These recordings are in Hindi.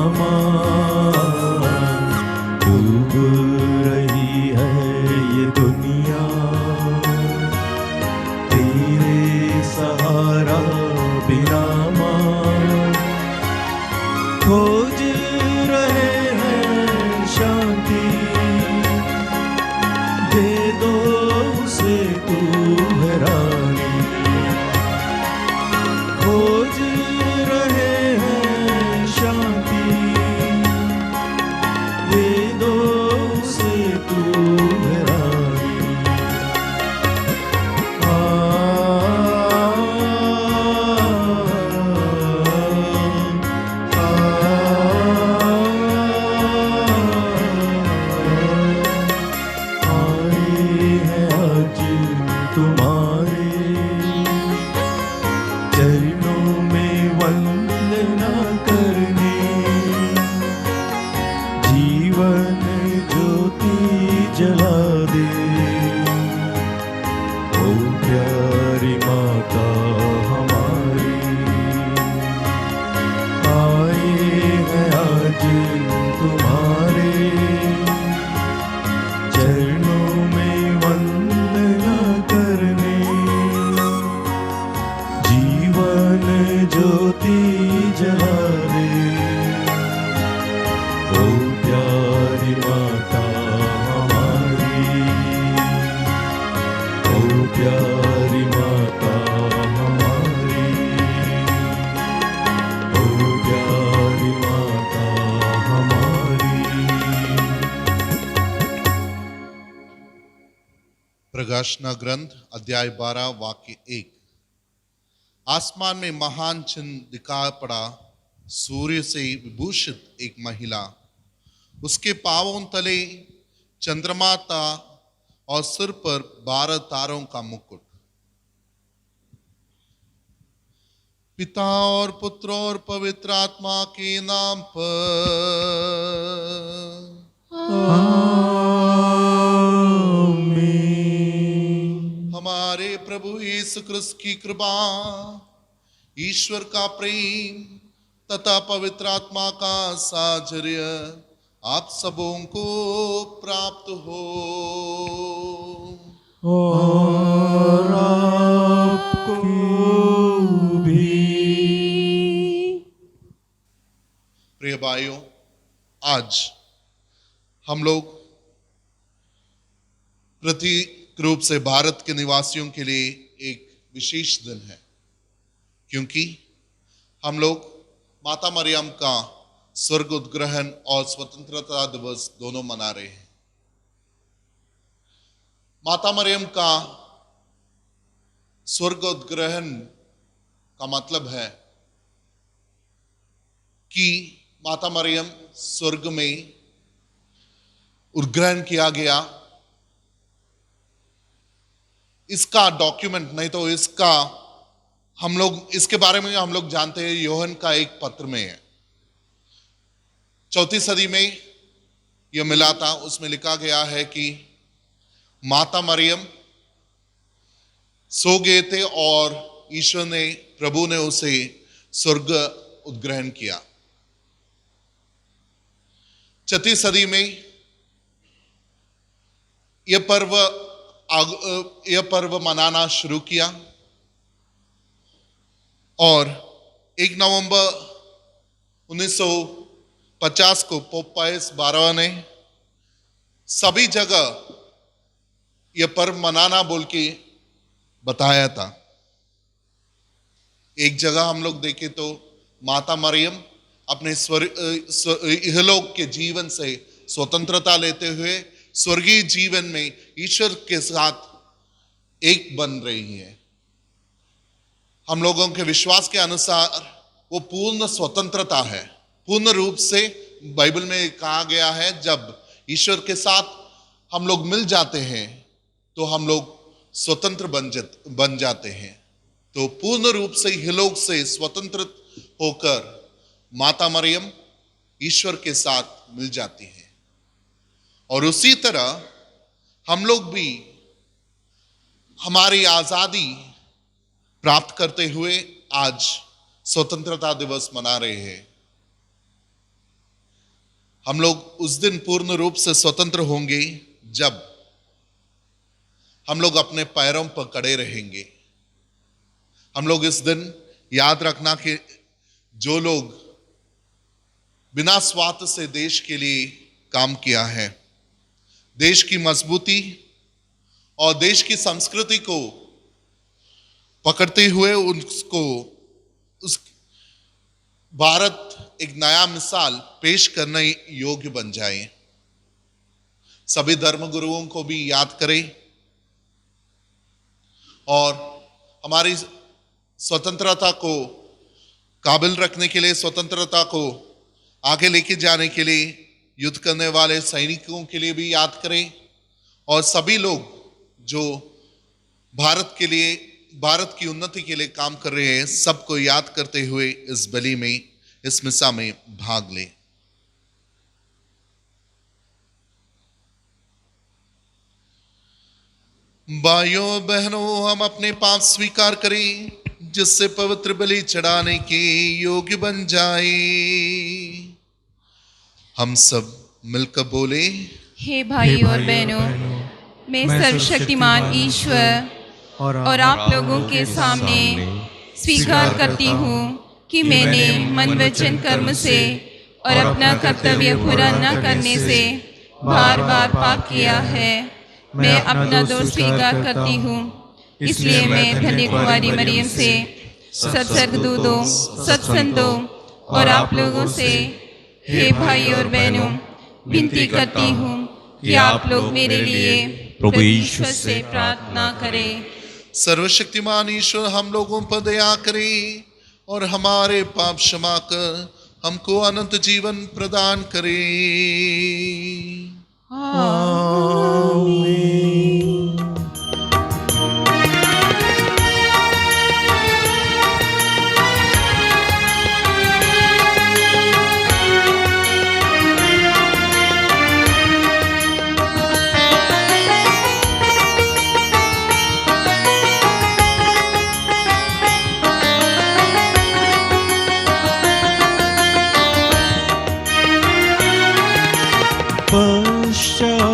माँ, डूब रही है ये दुनिया, तेरे सहारा बिना माँ, खोज रहे हैं शांति, दे दो उसे तू है रानी, खोज रहे हैं शांति, दे दो उसे तू है रानी। आए हैं आज तुम्हारे चरणों में वंदना करने, जीवन ज्योति जला दे, ओ प्यारी माता हमारी। आए हैं आज तुम्हारे चरणों में वंदना करने, जीवन ज्योति जला दे, ओ प्यारी माता हमारी, ओ प्यारी माता हमारी, ओ प्यारी माता हमारी। प्रकाशना ग्रंथ अध्याय 12 वाक्य 1। आसमान में महान चिन्ह दिखा पड़ा, सूर्य से विभूषित एक महिला, उसके पांवों तले चंद्रमा था और सिर पर 12 तारों का मुकुट। पिता और पुत्र और पवित्र आत्मा के नाम पर हमारे प्रभु यीशु क्रिस्त की कृपा, ईश्वर का प्रेम तथा पवित्र आत्मा का साझर्य आप सबों को प्राप्त हो। और आपको भी। प्रिय भाइयों, आज हम लोग प्रतीक रूप से भारत के निवासियों के लिए एक विशेष दिन है, क्योंकि हम लोग माता मरियम का स्वर्ग उद्ग्रहण और स्वतंत्रता दिवस दोनों मना रहे हैं। माता मरियम का स्वर्ग उद्ग्रहण का मतलब है कि माता मरियम स्वर्ग में उद्ग्रहण किया गया। इसका डॉक्यूमेंट नहीं तो इसका हम लोग इसके बारे में हम लोग जानते हैं यूहन्ना का एक पत्र में है। 4वीं सदी में यह मिला था। उसमें लिखा गया है कि माता मरियम सो गए थे और ईश्वर ने, प्रभु ने उसे स्वर्ग उद्ग्रहण किया। 4वीं सदी में यह पर्व मनाना शुरू किया और 1 नवंबर 1950 को पोप पायस 12 ने सभी जगह यह पर्व मनाना बोल के बताया था। एक जगह हम लोग देखें तो माता मरियम अपने इहलोक के जीवन से स्वतंत्रता लेते हुए स्वर्गीय जीवन में ईश्वर के साथ एक बन रही है। हम लोगों के विश्वास के अनुसार वो पूर्ण स्वतंत्रता है। पूर्ण रूप से बाइबल में कहा गया है, जब ईश्वर के साथ हम लोग मिल जाते हैं तो हम लोग स्वतंत्र बन जाते हैं। तो पूर्ण रूप से इहलोक से स्वतंत्र होकर माता मरियम ईश्वर के साथ मिल जाती है। और उसी तरह हम लोग भी हमारी आजादी प्राप्त करते हुए आज स्वतंत्रता दिवस मना रहे हैं। हम लोग उस दिन पूर्ण रूप से स्वतंत्र होंगे जब हम लोग अपने पैरों पर खड़े रहेंगे। हम लोग इस दिन याद रखना कि जो लोग बिना स्वार्थ से देश के लिए काम किया है, देश की मजबूती और देश की संस्कृति को पकड़ते हुए उसको उस भारत एक नया मिसाल पेश करने योग्य बन जाए। सभी धर्मगुरुओं को भी याद करें और हमारी स्वतंत्रता को काबिल रखने के लिए, स्वतंत्रता को आगे लेके जाने के लिए युद्ध करने वाले सैनिकों के लिए भी याद करें और सभी लोग जो भारत के लिए, भारत की उन्नति के लिए काम कर रहे हैं, सबको याद करते हुए इस बलि में, इस मिसा में भाग लें। भाइयों बहनों, हम अपने पाप स्वीकार करें जिससे पवित्र बलि चढ़ाने के योग्य बन जाए। हम सब मिलकर बोले, हे भाई और बहनों, मैं सर्वशक्तिमान ईश्वर और आप लोगों के सामने स्वीकार करती हूँ कि मैंने मन वचन कर्म से और अपना कर्तव्य पूरा न करने से बार बार पाप किया है। मैं अपना दोष स्वीकार करती हूँ। इसलिए मैं धन्य कुमारी मरियम से, सत्सर्गदूतों, सत्संतों और आप लोगों से, हे भाई और बहनों, विनती करती हूँ कि आप लोग मेरे लिए प्रभु ईश्वर से प्रार्थना करें। सर्वशक्तिमान ईश्वर हम लोगों पर दया करे और हमारे पाप क्षमा कर हमको अनंत जीवन प्रदान करे।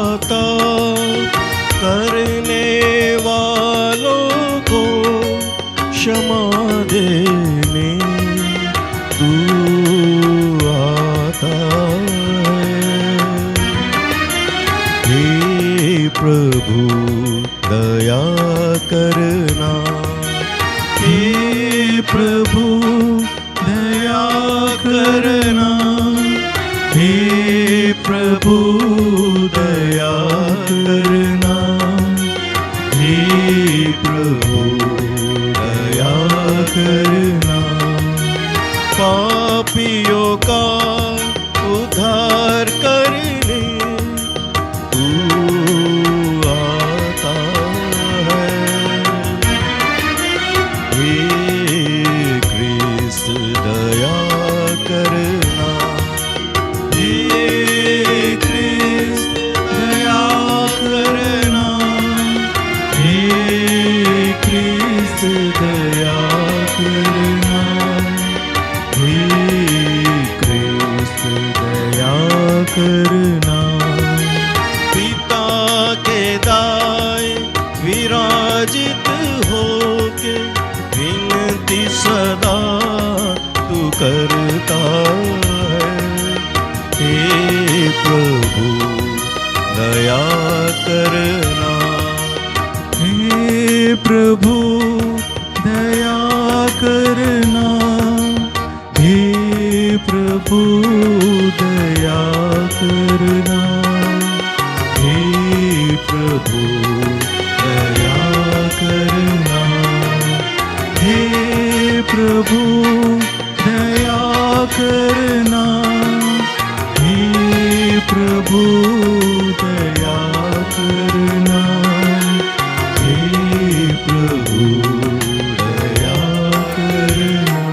पश्चाताप करने वालों को क्षमा देने तू आता है। हे प्रभु दया करना, हे प्रभु दया करना, हे प्रभु दया करना, हे प्रभु दया करना। पापियों का उद्धार करने तू आता है। हे क्रिस्त दया करना, दया करना, हे कृष्ण दया करना। पिता के दाएं विराजित होके विनती सदा तू करता है। हे प्रभु दया करना, हे प्रभु दया करना, हे प्रभु दया करना, हे प्रभु दया करना, हे प्रभु दया करना, हे प्रभु दया करना, हे प्रभु दया करना।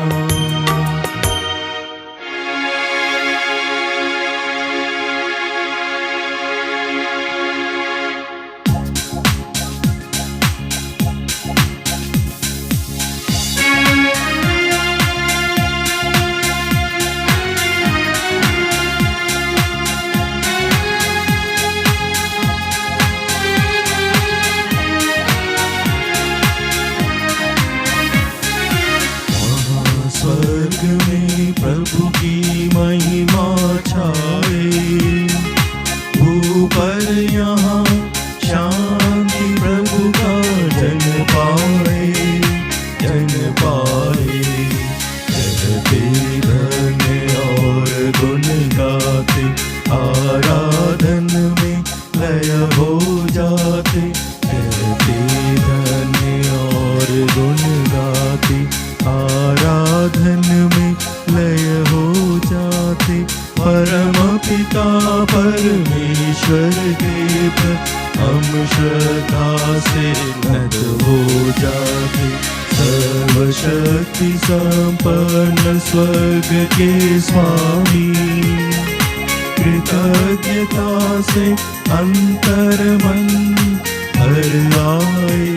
परम पिता परमेश्वर के प्रति हम श्रद्धा से नत हो जाते। सर्वशक्ति संपन्न स्वर्ग के स्वामी, कृतज्ञता से अंतर मन भर आए।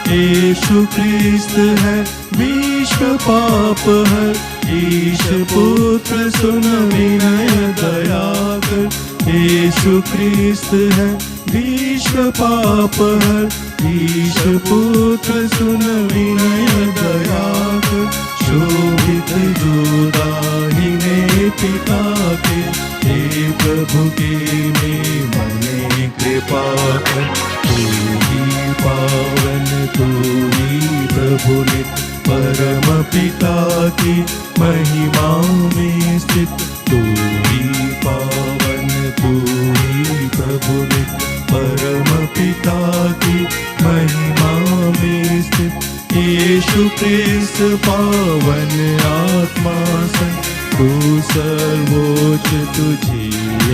यीशु क्रिस्त है विश्व पाप है, ईश पुत्र सुन विनय दया कर। यीशु क्रिस्त है विश्व पाप है, ईश पुत्र सुन विनय दया कर। शोभित जो दाहिने पिता के, हे प्रभु के में मने कृपा कर। तू ही पावन तू ही प्रभु नित, परम पिता की महिमा में स्थित। तू ही पावन तू ही प्रभु नित, परम पिता की महिमा में स्थित। यीशु क्रिस्त पावन आत्मा से, तू सर्वोच्च तुझे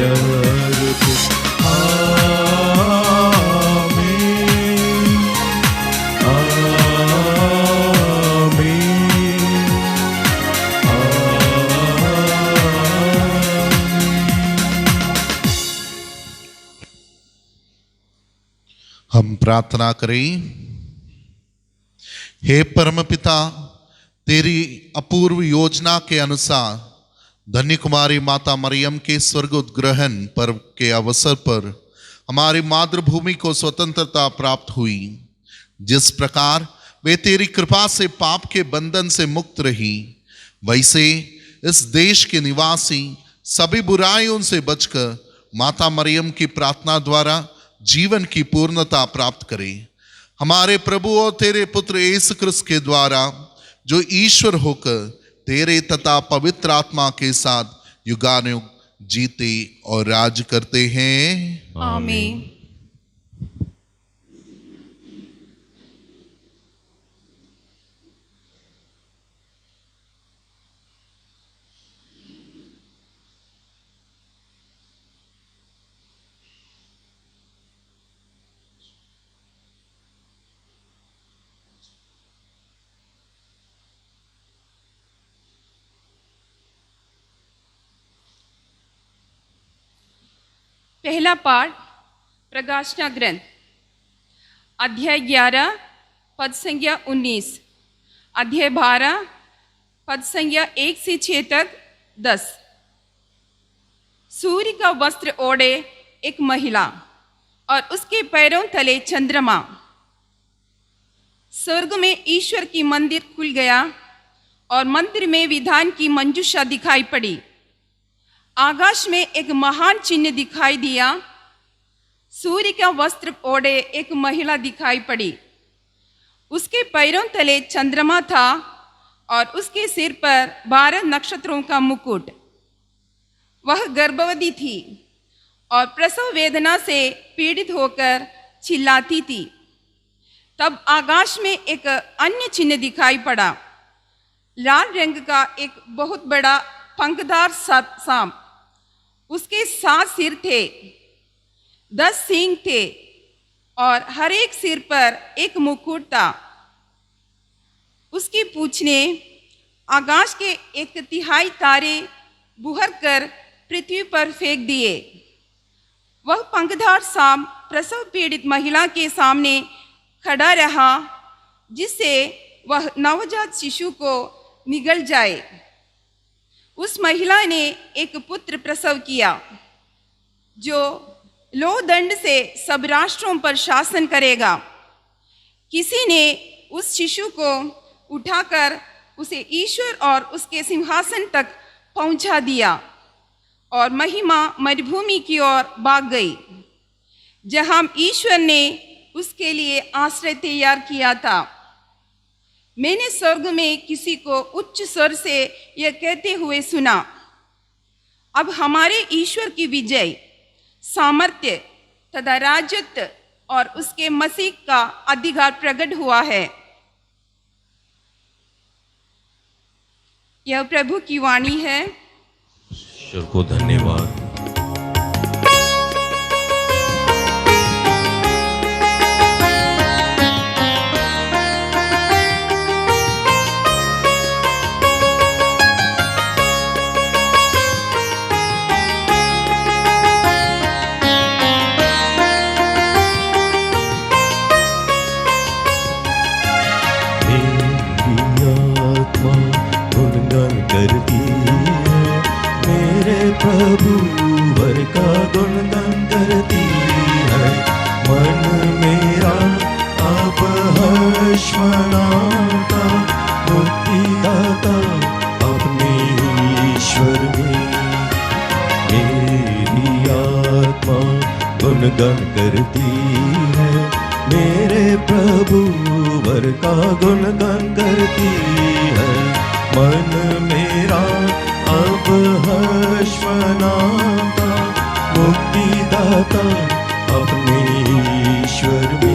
अर्पित। हम प्रार्थना करें। हे परमपिता, तेरी अपूर्व योजना के अनुसार धन्य कुमारी माता मरियम के स्वर्ग उद्ग्रहण पर्व के अवसर पर हमारी मातृभूमि को स्वतंत्रता प्राप्त हुई। जिस प्रकार वे तेरी कृपा से पाप के बंधन से मुक्त रही, वैसे इस देश के निवासी सभी बुराइयों से बचकर माता मरियम की प्रार्थना द्वारा जीवन की पूर्णता प्राप्त करें। हमारे प्रभु और तेरे पुत्र यीशु क्रिस्त के द्वारा, जो ईश्वर होकर तेरे तथा पवित्र आत्मा के साथ युगानुयुग जीते और राज करते हैं। आमीन। पहला पाठ प्रकाशना ग्रंथ अध्याय 11 पद संख्या 19, अध्याय 12 पद संख्या 1 से 6 तक 10। सूर्य का वस्त्र ओढ़े एक महिला और उसके पैरों तले चंद्रमा। स्वर्ग में ईश्वर की मंदिर खुल गया और मंदिर में विधान की मंजूषा दिखाई पड़ी। आकाश में एक महान चिन्ह दिखाई दिया। सूर्य का वस्त्र ओढ़े एक महिला दिखाई पड़ी। उसके पैरों तले चंद्रमा था और उसके सिर पर 12 नक्षत्रों का मुकुट। वह गर्भवती थी और प्रसव वेदना से पीड़ित होकर चिल्लाती थी। तब आकाश में एक अन्य चिन्ह दिखाई पड़ा। लाल रंग का एक बहुत बड़ा पंखदार सांप। उसके 7 सिर थे, 10 सींग थे और हर एक सिर पर एक मुकुट था। उसकी पूंछ ने आकाश के 1/3 तारे बुहर कर पृथ्वी पर फेंक दिए। वह पंखदार सांप प्रसव पीड़ित महिला के सामने खड़ा रहा, जिससे वह नवजात शिशु को निगल जाए। उस महिला ने एक पुत्र प्रसव किया, जो लोह दंड से सब राष्ट्रों पर शासन करेगा। किसी ने उस शिशु को उठाकर उसे ईश्वर और उसके सिंहासन तक पहुंचा दिया और महिमा मरुभूमि की ओर भाग गई, जहां ईश्वर ने उसके लिए आश्रय तैयार किया था। मैंने स्वर्ग में किसी को उच्च स्वर से यह कहते हुए सुना, अब हमारे ईश्वर की विजय, सामर्थ्य तथा राजत्व और उसके मसीह का अधिकार प्रकट हुआ है। यह प्रभु की वाणी है। ईश्वर को धन्यवाद। प्रभु वर का गुणगान करती है, मन मेरा अब हर्ष मनाता, मुक्तिदाता अपने ईश्वर में। मेरी आत्मा गुणगान करती है, मेरे प्रभु वर का गुणगान करती है, मन मेरा अब हर्ष मनाता, मुक्तिदाता अपने ईश्वर में।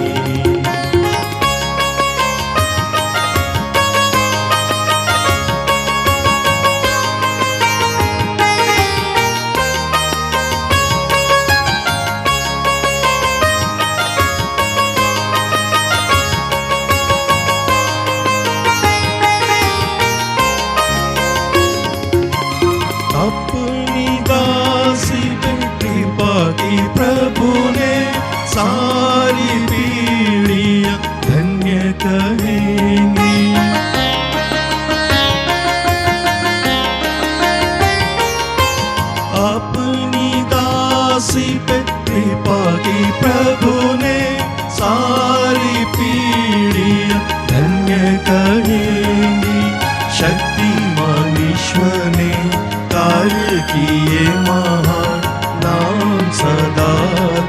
प्रभु ने सारी पीढ़ियां धन्य कहेंगी। अपनी दासी पे कृपा की प्रभु ने सारी पीढ़ियां धन्य कहेंगी। शक्तिमान ईश्वर ने कार्य किए महान, नाम सदा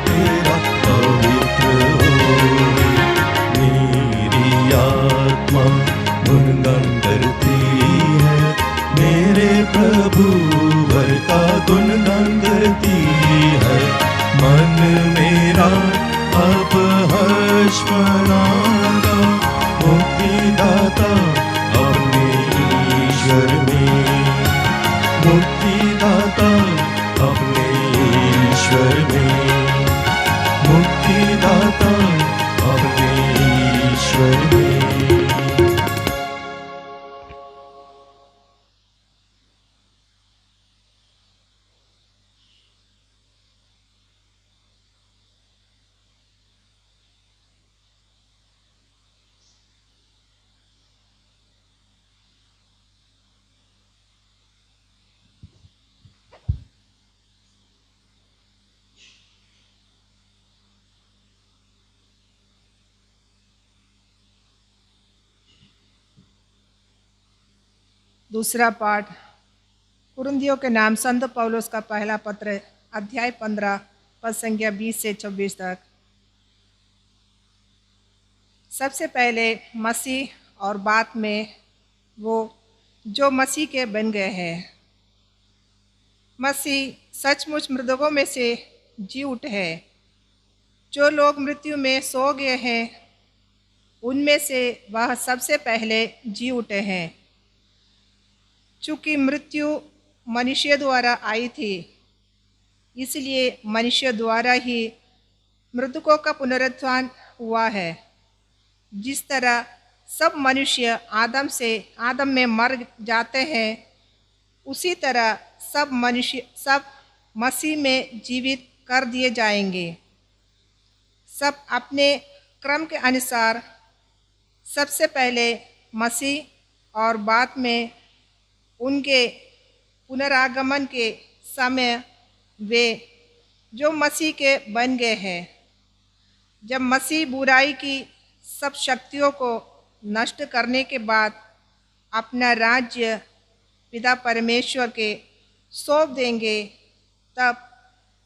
तेरा पवित्र होवे। मेरी आत्मा गुणगान करती है, मेरे प्रभु वर का गुणगान करती है, मन मेरा अब हर्ष मनाता, मुक्तिदाता अपने ईश्वर में। मुक्तिदाता अपने ईश्वर में, मुक्तिदाता अपने ईश्वर में। दूसरा पाठ कुरिन्थियों के नाम संत पौलुस का पहला पत्र, अध्याय 15 पद संख्या 20 से 26 तक। सबसे पहले मसीह और बाद में वो जो मसीह के बन गए हैं। मसीह सचमुच मृतकों में से जी उठे हैं। जो लोग मृत्यु में सो गए हैं, उनमें से वह सबसे पहले जी उठे हैं। चूँकि मृत्यु मनुष्य द्वारा आई थी, इसलिए मनुष्य द्वारा ही मृतकों का पुनरुत्थान हुआ है। जिस तरह सब मनुष्य आदम में मर जाते हैं, उसी तरह सब मसीह में जीवित कर दिए जाएंगे। सब अपने क्रम के अनुसार, सबसे पहले मसीह और बाद में उनके पुनरागमन के समय वे जो मसीह के बन गए हैं। जब मसीह बुराई की सब शक्तियों को नष्ट करने के बाद अपना राज्य पिता परमेश्वर के सौंप देंगे, तब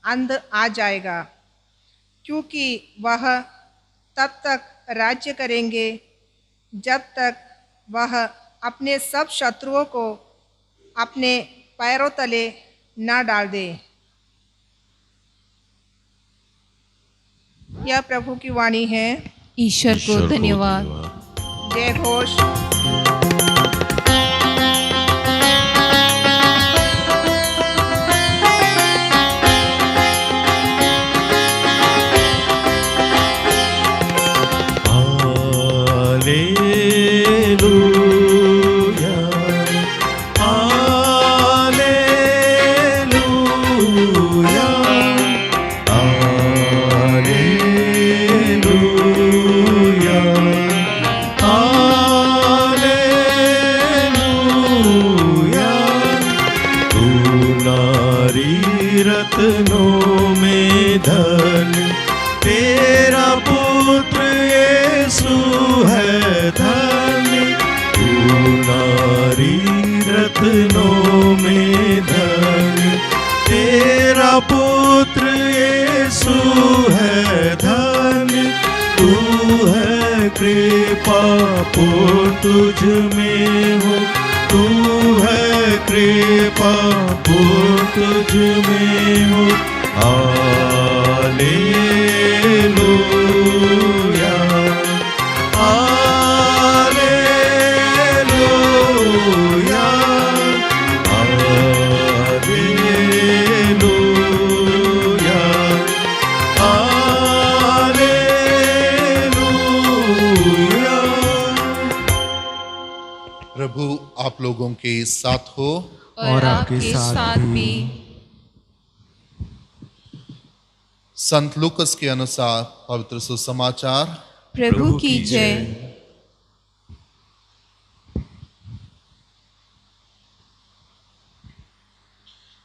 अंत आ जाएगा, क्योंकि वह तब तक राज्य करेंगे जब तक वह अपने सब शत्रुओं को अपने पैरों तले न डाल दे। यह प्रभु की वाणी है। ईश्वर को धन्यवाद। जय घोष। रत्नों में धन्य तेरा पुत्र यीशु है धन्य। तू नारी रत्नों में धन्य तेरा पुत्र यीशु है धन्य। तू है कृपा पूर्ण तुझ में हो, तू है कृपा पूर्ण तुझ में हो। Hallelujah hallelujah hallelujah hallelujah. प्रभु आप लोगों के साथ हो और आपके साथ भी। संत लूकस के अनुसार पवित्र सुसमाचार। प्रभु की जय।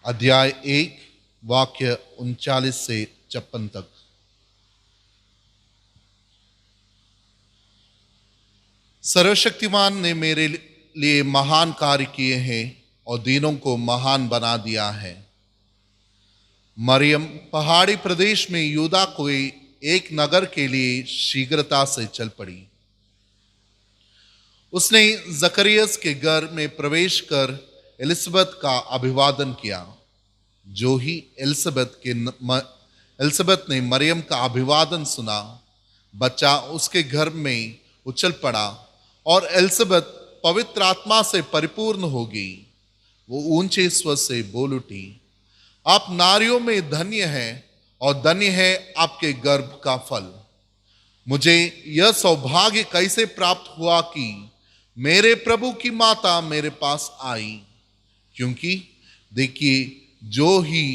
अध्याय 1 वाक्य 39 से 56 तक। सर्वशक्तिमान ने मेरे लिए महान कार्य किए हैं और दीनों को महान बना दिया है। मरियम पहाड़ी प्रदेश में यूदा के एक नगर के लिए शीघ्रता से चल पड़ी। उसने जकरियस के घर में प्रवेश कर एलिसबेथ का अभिवादन किया। जो ही एलिसबेथ ने मरियम का अभिवादन सुना, बच्चा उसके घर में उछल पड़ा और एलिसबेथ पवित्र आत्मा से परिपूर्ण हो गई। वो ऊंचे स्वर से बोल उठी, आप नारियों में धन्य हैं और धन्य है आपके गर्भ का फल। मुझे यह सौभाग्य कैसे प्राप्त हुआ कि मेरे प्रभु की माता मेरे पास आई, क्योंकि देखिए जो ही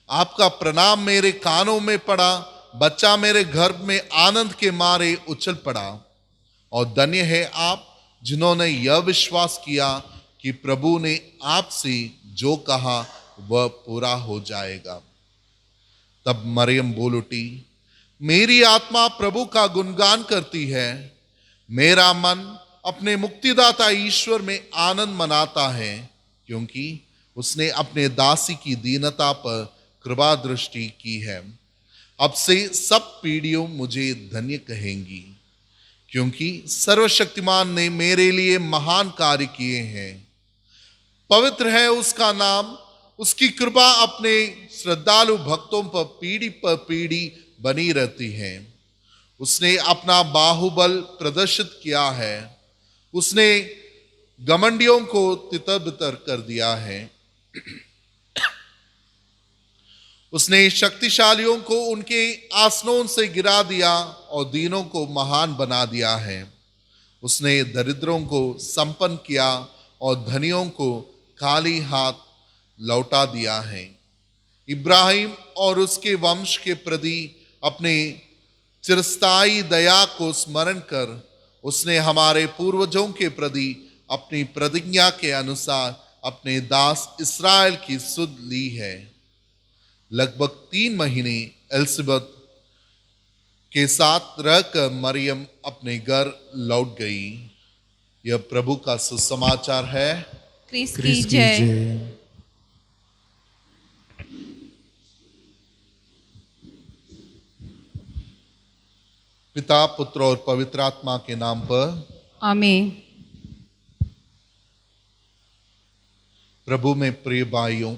आपका प्रणाम मेरे कानों में पड़ा, बच्चा मेरे गर्भ में आनंद के मारे उछल पड़ा। और धन्य है आप जिन्होंने यह विश्वास किया कि प्रभु ने आपसे जो कहा वह पूरा हो जाएगा। तब मरियम बोल उठी, मेरी आत्मा प्रभु का गुणगान करती है, मेरा मन अपने मुक्तिदाता ईश्वर में आनंद मनाता है, क्योंकि उसने अपने दासी की दीनता पर कृपा दृष्टि की है। अब से सब पीढ़ियों मुझे धन्य कहेंगी, क्योंकि सर्वशक्तिमान ने मेरे लिए महान कार्य किए हैं। पवित्र है उसका नाम, उसकी कृपा अपने श्रद्धालु भक्तों पर पीढ़ी बनी रहती है। उसने अपना बाहुबल प्रदर्शित किया है, उसने घमंडियों को तितर-बितर कर दिया है। उसने शक्तिशालियों को उनके आसनों से गिरा दिया और दीनों को महान बना दिया है। उसने दरिद्रों को संपन्न किया और धनियों को खाली हाथ लौटा दिया है। इब्राहिम और उसके वंश के प्रति अपने चिरस्थायी दया को स्मरण कर उसने हमारे पूर्वजों के प्रति अपनी प्रतिज्ञा के अनुसार अपने दास इस्राएल की सुध ली है। लगभग 3 महीने एलिसबेथ के साथ रहकर मरियम अपने घर लौट गई। यह प्रभु का सुसमाचार है। क्रिस्त की जय। पिता, पुत्र और पवित्र आत्मा के नाम पर आमीन। प्रभु में प्रिय भाइयों,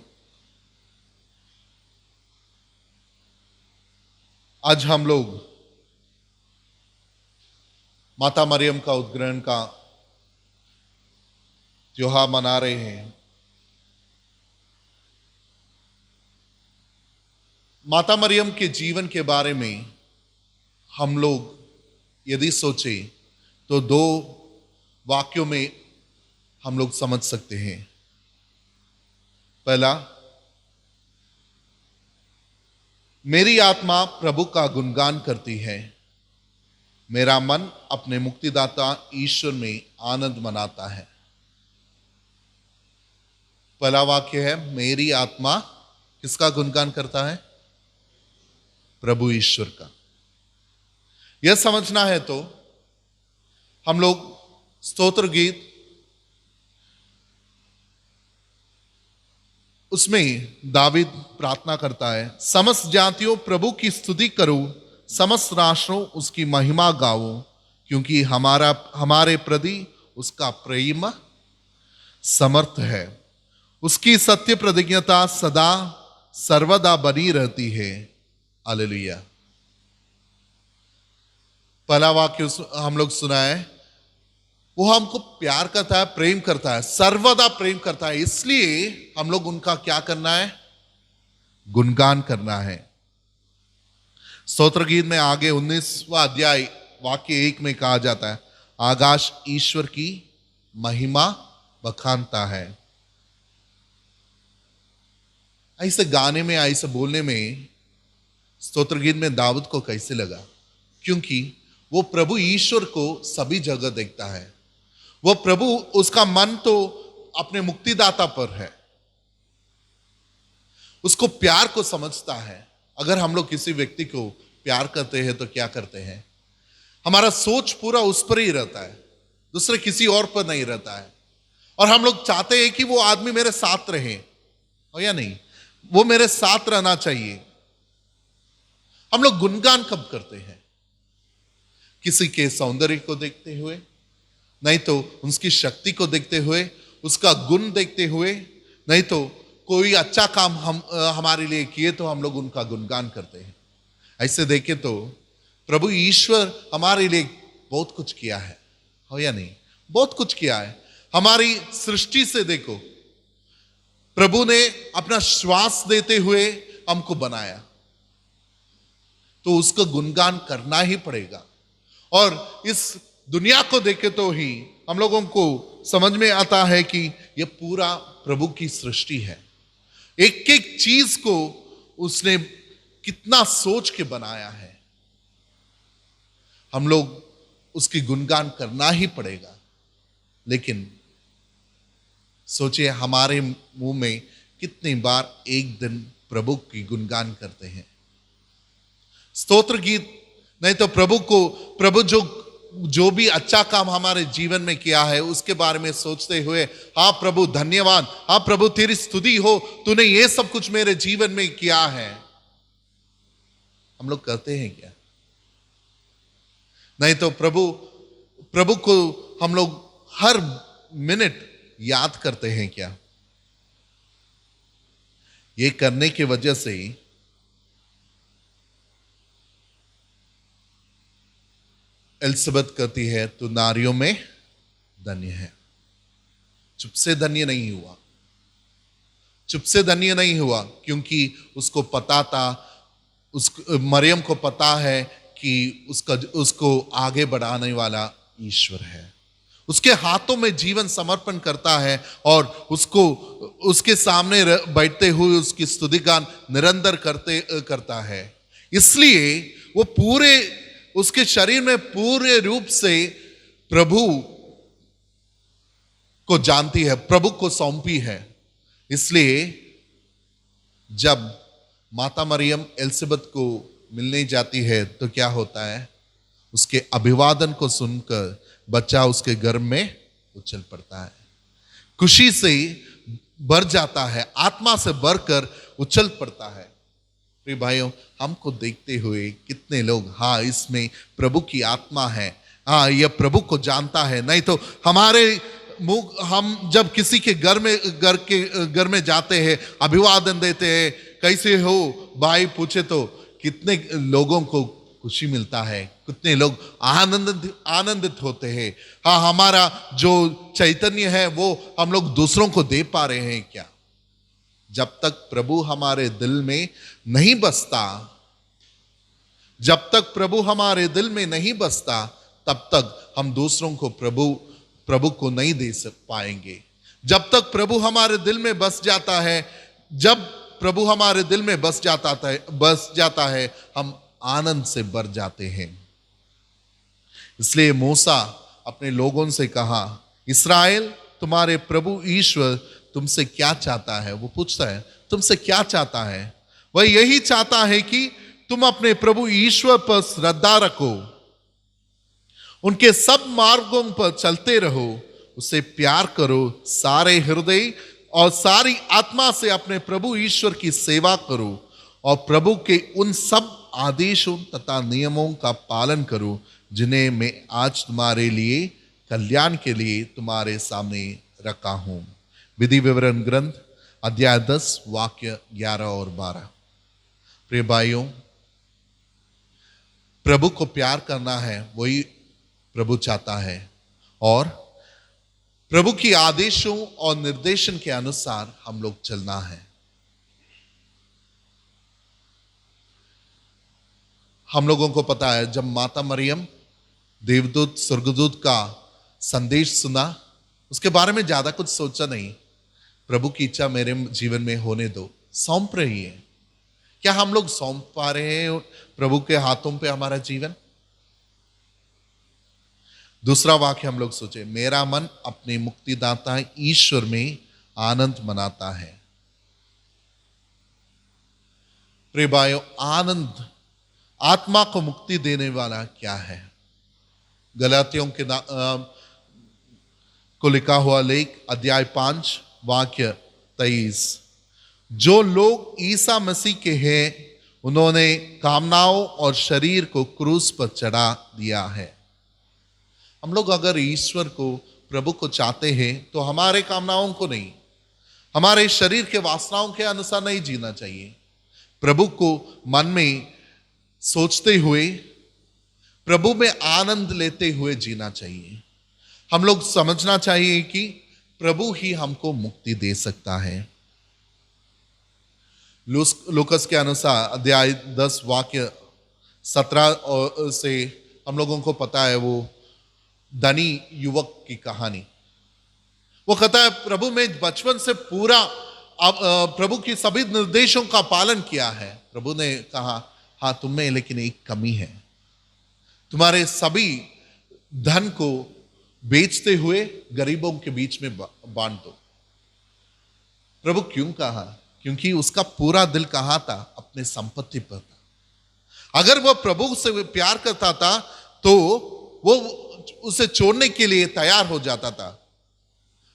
आज हम लोग माता मरियम का उद्ग्रहण का त्योहार मना रहे हैं। माता मरियम के जीवन के बारे में हम लोग यदि सोचे तो 2 वाक्यों में हम लोग समझ सकते हैं। पहला, मेरी आत्मा प्रभु का गुणगान करती है, मेरा मन अपने मुक्तिदाता ईश्वर में आनंद मनाता है। पहला वाक्य है, मेरी आत्मा किसका गुणगान करता है? प्रभु ईश्वर का। यह समझना है तो हम लोग स्तोत्र गीत उसमें दावीद प्रार्थना करता है, समस्त जातियों प्रभु की स्तुति करो, समस्त राष्ट्रों उसकी महिमा गाओ, क्योंकि हमारे प्रति उसका प्रेम समर्थ है, उसकी सत्य प्रतिज्ञता सदा सर्वदा बनी रहती है। हालेलुया। पहला वाक्य हम लोग सुना है, वो हमको प्यार करता है, प्रेम करता है, सर्वदा प्रेम करता है, इसलिए हम लोग उनका क्या करना है? गुणगान करना है। स्तोत्र गीत में आगे 19वां अध्याय वाक्य 1 में कहा जाता है, आकाश ईश्वर की महिमा बखानता है। ऐसे गाने में, ऐसे बोलने में स्तोत्र गीत में दाऊद को कैसे लगा? क्योंकि वो प्रभु ईश्वर को सभी जगह देखता है। वो प्रभु, उसका मन तो अपने मुक्तिदाता पर है, उसको प्यार को समझता है। अगर हम लोग किसी व्यक्ति को प्यार करते हैं तो क्या करते हैं? हमारा सोच पूरा उस पर ही रहता है, दूसरे किसी और पर नहीं रहता है। और हम लोग चाहते हैं कि वो आदमी मेरे साथ रहे, हो या नहीं, वो मेरे साथ रहना चाहिए। हम लोग गुणगान कब करते हैं? किसी के सौंदर्य को देखते हुए, नहीं तो उसकी शक्ति को देखते हुए, उसका गुण देखते हुए, नहीं तो कोई अच्छा काम हमारे लिए किए तो हम लोग उनका गुणगान करते हैं। ऐसे देखे तो प्रभु ईश्वर हमारे लिए बहुत कुछ किया है, हो या नहीं? बहुत कुछ किया है। हमारी सृष्टि से देखो, प्रभु ने अपना श्वास देते हुए हमको बनाया, तो उसका गुणगान करना ही पड़ेगा। और इस दुनिया को देखे तो ही हम लोगों को समझ में आता है कि यह पूरा प्रभु की सृष्टि है। एक एक चीज को उसने कितना सोच के बनाया है, हम लोग उसकी गुणगान करना ही पड़ेगा। लेकिन सोचिए, हमारे मुंह में कितनी बार एक दिन प्रभु की गुणगान करते हैं? स्तोत्र गीत नहीं तो प्रभु जो भी अच्छा काम हमारे जीवन में किया है उसके बारे में सोचते हुए, हाँ प्रभु धन्यवाद, हाँ प्रभु तेरी स्तुति हो, तूने ये सब कुछ मेरे जीवन में किया है। हम लोग कहते हैं क्या? नहीं तो प्रभु को हम लोग हर मिनट याद करते हैं क्या? ये करने की वजह से ही एलिजाबेथ कहती है, तू नारियों में धन्य है। चुप से धन्य नहीं हुआ, चुप से धन्य नहीं हुआ, क्योंकि उसको पता था, मरियम को पता है कि उसको आगे बढ़ाने वाला ईश्वर है। उसके हाथों में जीवन समर्पण करता है और उसके सामने बैठते हुए उसकी स्तुतिगान निरंतर करता है। इसलिए वो उसके शरीर में पूरे रूप से प्रभु को जानती है, प्रभु को सौंपी है। इसलिए जब माता मरियम एलिजाबेथ को मिलने जाती है तो क्या होता है? उसके अभिवादन को सुनकर बच्चा उसके गर्भ में उछल पड़ता है, खुशी से भर जाता है, आत्मा से भरकर उछल पड़ता है। प्रिय भाइयों, हमको देखते हुए कितने लोग, हाँ इसमें प्रभु की आत्मा है, हाँ यह प्रभु को जानता है। नहीं तो हम जब किसी के घर में जाते हैं, अभिवादन देते हैं, कैसे हो भाई पूछे तो कितने लोगों को खुशी मिलता है, कितने लोग आनंदित होते हैं। हाँ, हमारा जो चैतन्य है वो हम लोग दूसरों को दे पा रहे हैं क्या? जब तक प्रभु हमारे दिल में नहीं बसता, जब तक प्रभु हमारे दिल में नहीं बसता, तब तक हम दूसरों को प्रभु को नहीं दे पाएंगे। जब तक प्रभु हमारे दिल में बस जाता है, जब प्रभु हमारे दिल में बस जाता है, हम आनंद से भर जाते हैं। इसलिए मूसा अपने लोगों से कहा, इस्राएल तुम्हारे प्रभु ईश्वर तुमसे क्या चाहता है? वो पूछता है तुमसे क्या चाहता है? वह यही चाहता है कि तुम अपने प्रभु ईश्वर पर श्रद्धा रखो, उनके सब मार्गों पर चलते रहो, उसे प्यार करो, सारे हृदय और सारी आत्मा से अपने प्रभु ईश्वर की सेवा करो और प्रभु के उन सब आदेशों तथा नियमों का पालन करो जिन्हें मैं आज तुम्हारे लिए कल्याण के लिए तुम्हारे सामने रखा हूं। विधि विवरण ग्रंथ अध्याय 10 वाक्य 11 और 12। प्रिय भाइयों, प्रभु को प्यार करना है, वही प्रभु चाहता है, और प्रभु की आदेशों और निर्देशन के अनुसार हम लोग चलना है। हम लोगों को पता है जब माता मरियम देवदूत स्वर्गदूत का संदेश सुना, उसके बारे में ज्यादा कुछ सोचा नहीं, प्रभु की इच्छा मेरे जीवन में होने दो, सौंप रही है। क्या हम लोग सौंप पा रहे हैं प्रभु के हाथों पे हमारा जीवन? दूसरा वाक्य हम लोग सोचे, मेरा मन अपने मुक्तिदाता ईश्वर में आनंद मनाता है। प्रिय भाइयों, आनंद आत्मा को मुक्ति देने वाला क्या है? गलातियों के को लिखा हुआ लेख अध्याय 5 वाक्य 23, जो लोग ईसा मसीह के हैं उन्होंने कामनाओं और शरीर को क्रूस पर चढ़ा दिया है। हम लोग अगर ईश्वर को प्रभु को चाहते हैं तो हमारे कामनाओं को नहीं, हमारे शरीर के वासनाओं के अनुसार नहीं जीना चाहिए। प्रभु को मन में सोचते हुए, प्रभु में आनंद लेते हुए जीना चाहिए। हम लोग समझना चाहिए कि प्रभु ही हमको मुक्ति दे सकता है। लूकस के अनुसार अध्याय 10 वाक्य 17 से हम लोगों को पता है वो धनी युवक की कहानी। वो कहता है प्रभु में बचपन से पूरा प्रभु की सभी निर्देशों का पालन किया है। प्रभु ने कहा हाँ तुम में लेकिन एक कमी है, तुम्हारे सभी धन को बेचते हुए गरीबों के बीच में बांट दो। प्रभु क्यों कहा? क्योंकि उसका पूरा दिल कहाँ था? अपने संपत्ति पर था। अगर वह प्रभु से प्यार करता था तो वो उसे छोड़ने के लिए तैयार हो जाता था।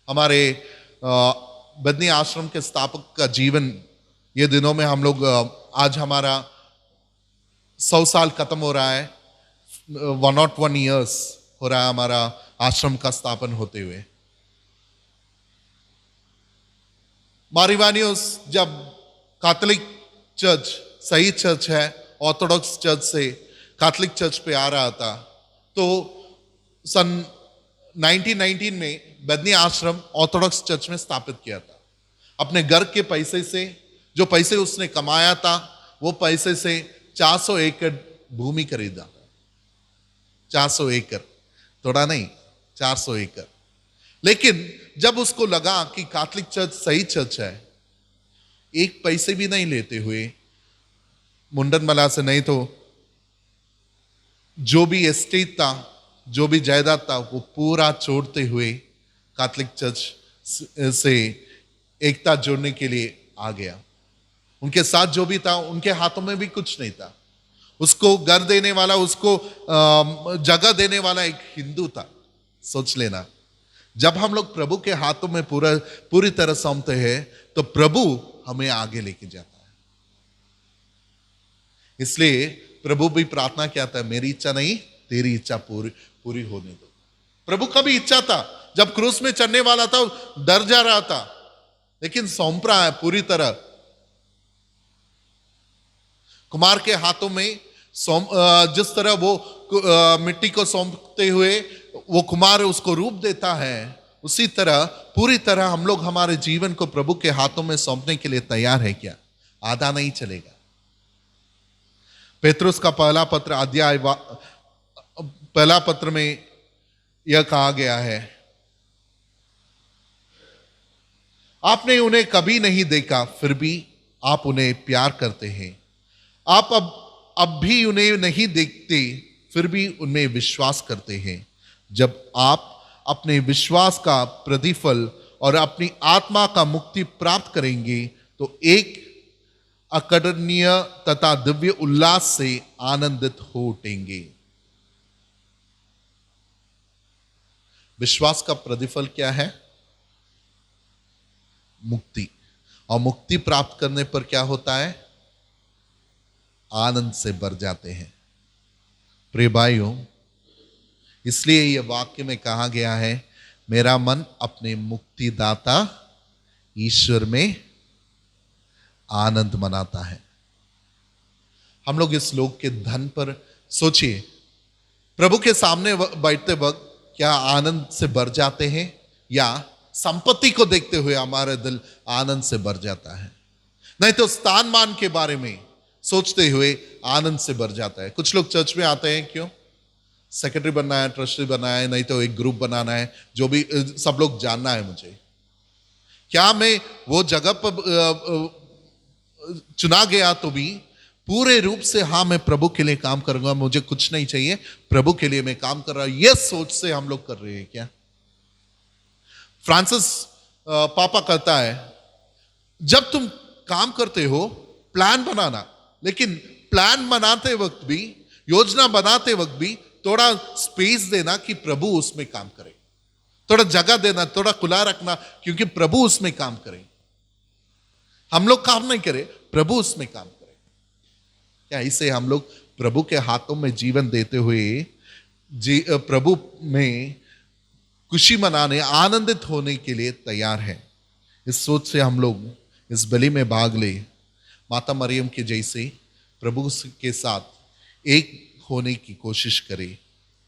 हमारे बदनी आश्रम के स्थापक का जीवन, ये दिनों में हम लोग आज हमारा 100 साल खत्म हो रहा है, 101 years हो रहा है हमारा आश्रम का स्थापन होते हुए। मारिवानियोस जब कैथोलिक चर्च, सही चर्च है, ऑर्थोडॉक्स चर्च से कैथोलिक चर्च पे आ रहा था, तो सन 1919 में बदनी आश्रम ऑर्थोडॉक्स चर्च में स्थापित किया था। अपने घर के पैसे से, जो पैसे उसने कमाया था, वो पैसे से 400 एकड़ भूमि खरीदा। 400 एकड़, थोड़ा नहीं, 400 एकड़। लेकिन जब उसको लगा कि कैथोलिक चर्च सही चर्च है, एक पैसे भी नहीं लेते हुए, मुंडन मला से नहीं तो जो भी एस्टेट था, जो भी जायदाद था, वो पूरा छोड़ते हुए कैथोलिक चर्च से एकता जोड़ने के लिए आ गया। उनके साथ जो भी था, उनके हाथों में भी कुछ नहीं था। उसको घर देने वाला, उसको जगह देने वाला एक हिंदू था। सोच लेना, जब हम लोग प्रभु के हाथों में पूरी तरह सौंपते हैं तो प्रभु हमें आगे लेके जाता है। इसलिए प्रभु भी प्रार्थना क्या था, मेरी इच्छा नहीं तेरी इच्छा पूरी होने दो। प्रभु का भी इच्छा था, जब क्रूस में चढ़ने वाला था डर जा रहा था, लेकिन सौंप रहा है पूरी तरह। कुमार के हाथों में जिस तरह वो मिट्टी को सौंपते हुए वो कुमार उसको रूप देता है, उसी तरह पूरी तरह हम लोग हमारे जीवन को प्रभु के हाथों में सौंपने के लिए तैयार है क्या? आधा नहीं चलेगा। पेतरुस का पहला पत्र अध्याय पहला पत्र में यह कहा गया है, आपने उन्हें कभी नहीं देखा फिर भी आप उन्हें प्यार करते हैं। आप अब भी उन्हें नहीं देखते फिर भी उनमें विश्वास करते हैं। जब आप अपने विश्वास का प्रतिफल और अपनी आत्मा का मुक्ति प्राप्त करेंगे तो एक अकर्णीय तथा दिव्य उल्लास से आनंदित हो उठेंगे। विश्वास का प्रतिफल क्या है? मुक्ति। और मुक्ति प्राप्त करने पर क्या होता है? आनंद से भर जाते हैं। प्रिय भाइयों, इसलिए यह वाक्य में कहा गया है, मेरा मन अपने मुक्तिदाता ईश्वर में आनंद मनाता है। हम लोग इस लोक के धन पर सोचिए, प्रभु के सामने बैठते वक्त क्या आनंद से भर जाते हैं, या संपत्ति को देखते हुए हमारा दिल आनंद से भर जाता है? नहीं तो स्थान मान के बारे में सोचते हुए आनंद से भर जाता है। कुछ लोग चर्च में आते हैं क्यों? सेक्रेटरी बनना है, ट्रस्टी बनना है, नहीं तो एक ग्रुप बनाना है, जो भी सब लोग जानना है मुझे। क्या मैं वो जगह पर चुना गया तो भी पूरे रूप से हाँ मैं प्रभु के लिए काम करूंगा, मुझे कुछ नहीं चाहिए, प्रभु के लिए मैं काम कर रहा हूं, यह सोच से हम लोग कर रहे हैं क्या? फ्रांसिस पापा कहता है, जब तुम काम करते हो प्लान बनाना, लेकिन प्लान बनाते वक्त भी, योजना बनाते वक्त भी थोड़ा स्पेस देना कि प्रभु उसमें काम करे, थोड़ा जगह देना, थोड़ा खुला रखना, क्योंकि प्रभु उसमें काम करे। हम लोग काम नहीं करें, प्रभु उसमें काम करे। क्या इसे हम लोग प्रभु के हाथों में जीवन देते हुए प्रभु में खुशी मनाने, आनंदित होने के लिए तैयार हैं? इस सोच से हम लोग इस बलि में भाग ले, माता मरियम के जैसे प्रभु के साथ एक होने की कोशिश करें।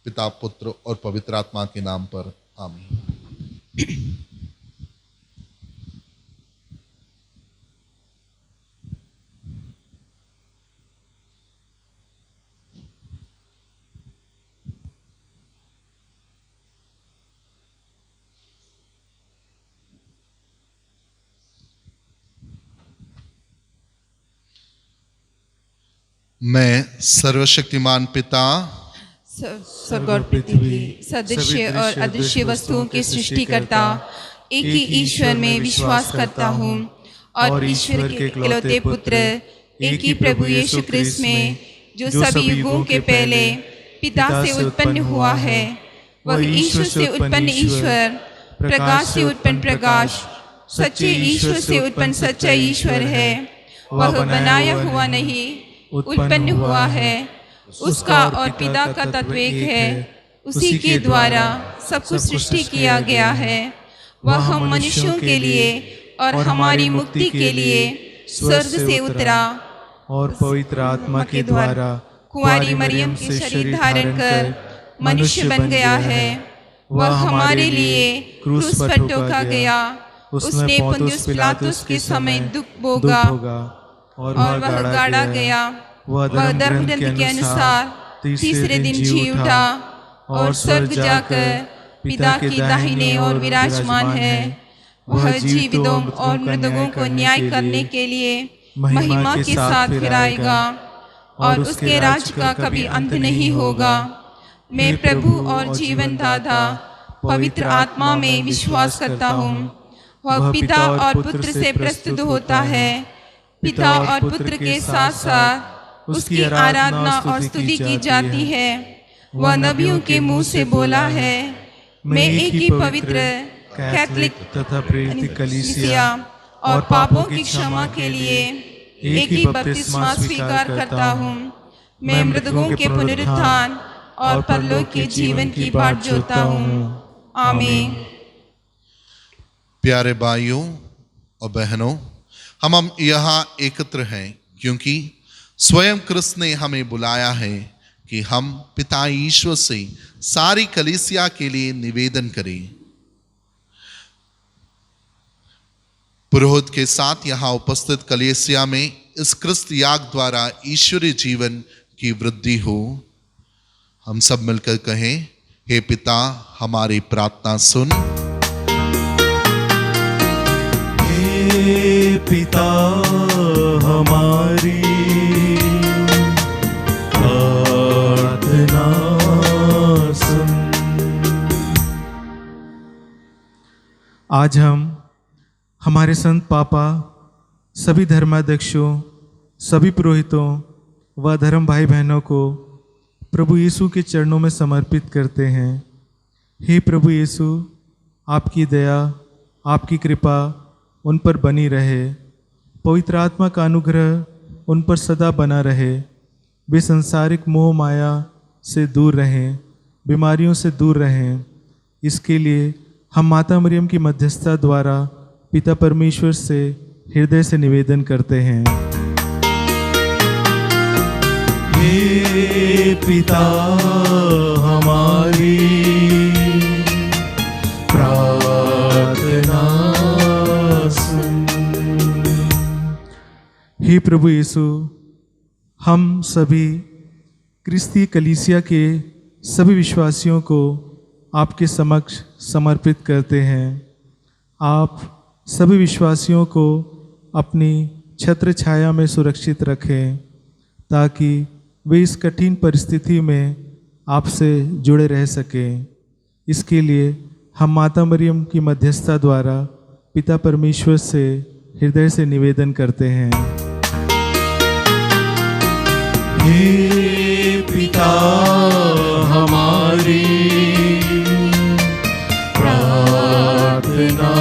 पिता, पुत्र और पवित्र आत्मा के नाम पर आमीन। मैं सर्वशक्तिमान पिता, स्वर्ग और पृथ्वी, सदृश्य और अदृश्य वस्तुओं के सृष्टिकर्ता एक ही ईश्वर में विश्वास करता हूँ और ईश्वर के इकलौते पुत्र एक ही प्रभु यीशु क्रिस्त में, जो सभी युगों के पहले पिता से उत्पन्न हुआ है, वह ईश्वर से उत्पन्न ईश्वर, प्रकाश से उत्पन्न प्रकाश, सच्चे ईश्वर से उत्पन्न सच्चा ईश्वर है। वह बनाया हुआ नहीं, उत्पन्न हुआ है। उसका और पिता का तत्व एक है। उसी के द्वारा सब कुछ सृष्टि किया गया है। वह हम मनुष्यों के लिए और हमारी मुक्ति के लिए स्वर्ग से उतरा और पवित्र आत्मा के द्वारा कुंवारी मरियम के शरीर धारण कर मनुष्य बन गया है। वह हमारे लिए क्रूस पर टोका गया। उसने पुन्तियुस पिलातुस के समय दुख भोगा और वह गाड़ा गया। वह धर्मग्रंथ के अनुसार तीसरे दिन जी उठा और स्वर्ग जाकर पिता की दाहिने ओर विराजमान है। वह जीवितों और मृतकों को न्याय करने के लिए महिमा के साथ फिर आएगा और उसके राज का कभी अंत नहीं होगा। मैं प्रभु और जीवन दाता पवित्र आत्मा में विश्वास करता हूँ। वह पिता और पुत्र से प्रस्तुत होता है। पिता और पुत्र के साथ साथ उसकी आराधना और स्तुति की जाती है। वह नबियों के मुंह से बोला है। मैं एक ही पवित्र कैथोलिक तथा प्रेरित कलीसिया और पापों की क्षमा के लिए एक ही बपतिस्मा स्वीकार करता हूँ। मैं मृतकों के पुनरुत्थान और परलोक के जीवन की बाट जोता हूँ। आमीन। प्यारे भाइयों और बहनों, हम यहाँ एकत्र हैं क्योंकि स्वयं कृष्ण ने हमें बुलाया है कि हम पिता ईश्वर से सारी कलीसिया के लिए निवेदन करें। पुरोहित के साथ यहाँ उपस्थित कलीसिया में इस क्रिस्त याग द्वारा ईश्वरीय जीवन की वृद्धि हो। हम सब मिलकर कहें, हे पिता हमारी प्रार्थना सुन। हे पिता हमारी प्रार्थना सुन। आज हम हमारे संत पापा, सभी धर्माध्यक्षों, सभी पुरोहितों व धर्म भाई बहनों को प्रभु यीशु के चरणों में समर्पित करते हैं। हे प्रभु यीशु, आपकी दया, आपकी कृपा उन पर बनी रहे, पवित्र आत्मा का अनुग्रह उन पर सदा बना रहे, वे संसारिक मोह माया से दूर रहें, बीमारियों से दूर रहें। इसके लिए हम माता मरियम की मध्यस्थता द्वारा पिता परमेश्वर से हृदय से निवेदन करते हैं। हे पिता हमारी प्रार्थना सुन। हे प्रभु यीशु, हम सभी क्रिस्ती कलीसिया के सभी विश्वासियों को आपके समक्ष समर्पित करते हैं। आप सभी विश्वासियों को अपनी छत्र छाया में सुरक्षित रखें ताकि वे इस कठिन परिस्थिति में आपसे जुड़े रह सकें। इसके लिए हम माता मरियम की मध्यस्थता द्वारा पिता परमेश्वर से हृदय से निवेदन करते हैं। हे पिता हमारी प्रार्थना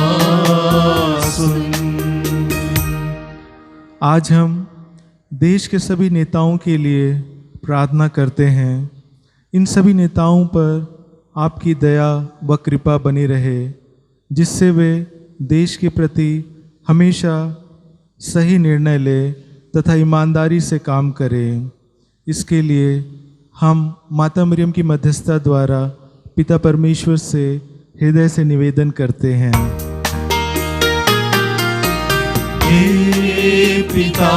सुन। आज हम देश के सभी नेताओं के लिए प्रार्थना करते हैं। इन सभी नेताओं पर आपकी दया व कृपा बनी रहे, जिससे वे देश के प्रति हमेशा सही निर्णय लें तथा ईमानदारी से काम करें। इसके लिए हम माता मरियम की मध्यस्थता द्वारा पिता परमेश्वर से हृदय से निवेदन करते हैं। हे पिता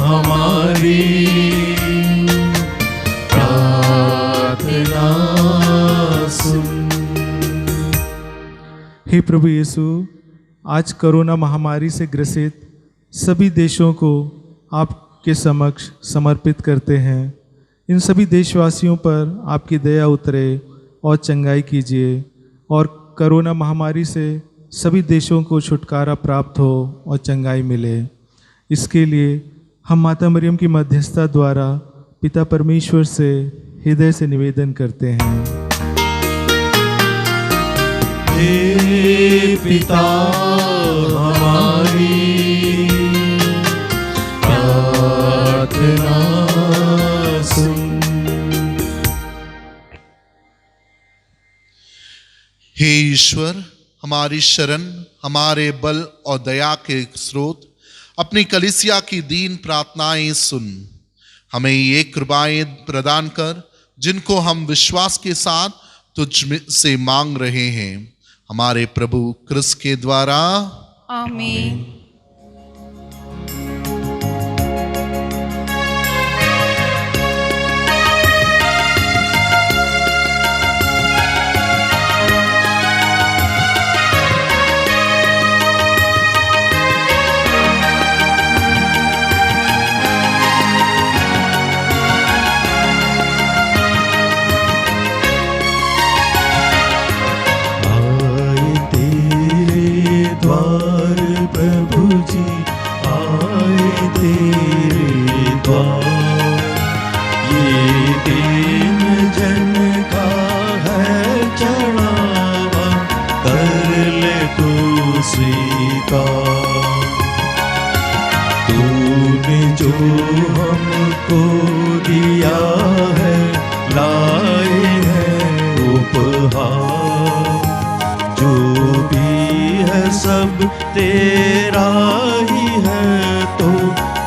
हमारी प्रार्थना सुन। हे प्रभु यीशु, आज कोरोना महामारी से ग्रसित सभी देशों को आपके समक्ष समर्पित करते हैं। इन सभी देशवासियों पर आपकी दया उतरे और चंगाई कीजिए और कोरोना महामारी से सभी देशों को छुटकारा प्राप्त हो और चंगाई मिले। इसके लिए हम माता मरियम की मध्यस्थता द्वारा पिता परमेश्वर से हृदय से निवेदन करते हैं। हे पिता हमारी प्रार्थना सुन। हे ईश्वर, हमारी शरण, हमारे बल और दया के स्रोत, अपनी कलीसिया की दीन प्रार्थनाएं सुन। हमें ये कृपाएं प्रदान कर जिनको हम विश्वास के साथ तुझ से मांग रहे हैं, हमारे प्रभु क्रिस्त के द्वारा। आमीन। तूने जो हमको दिया है, लाए हैं उपहार, जो भी है सब तेरा ही है, तो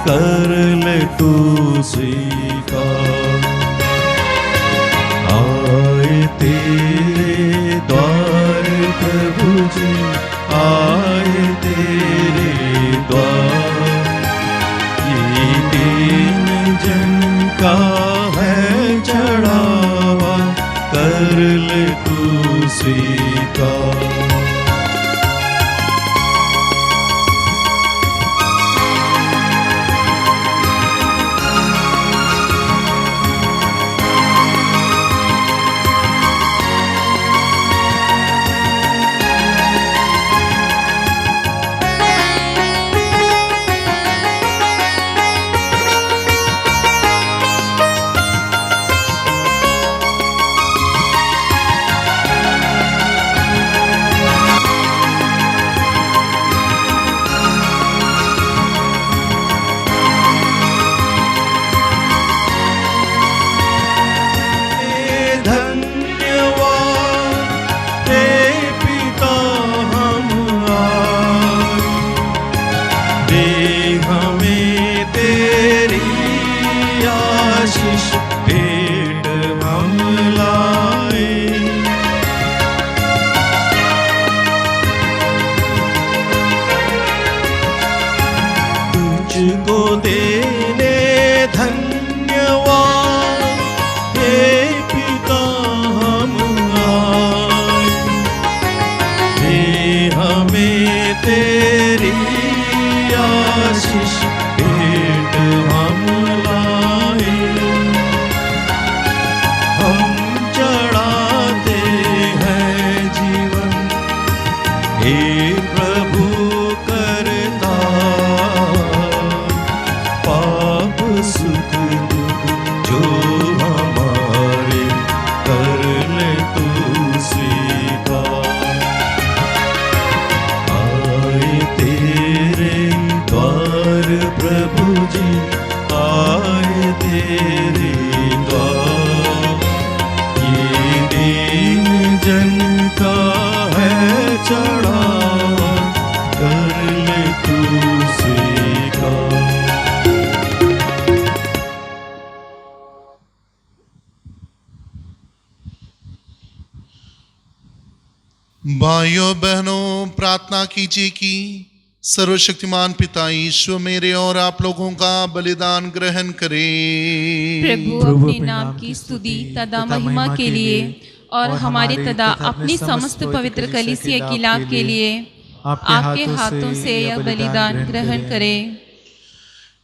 कर ले तू स्वीकार। आए तेरे द्वार प्रभु जी, आए तेरे द्वार, ये दीन जन का है चढ़ावा, कर ले तू स्वीकार। दे हमें तेरी आशीष, भेंट हम लाए। तुझको देने धन्यवाद, हे पिता हम आए। दे हमें तेरी आशीष, भेंट हम लाए। हम चढ़ाते हैं जीवन, हे प्रभु करता, पाप सुख दुख जो हमारे, कर ले तू स्वीकार। आए तेरे द्वार प्रभु जी, आए तेरे द्वार। ये दीन जन का है चढ़ावा, कर ले तू स्वीकार। भाइयों बहनों, प्रार्थना कीजिए कि सर्वशक्तिमान पिता ईश्वर मेरे और आप लोगों का बलिदान ग्रहण करे। प्रभु अपने नाम की स्तुति तथा महिमा के लिए और हमारे तथा अपनी समस्त पवित्र कलीसिया की लाभ के लिए आपके हाथों से यह बलिदान ग्रहण करे।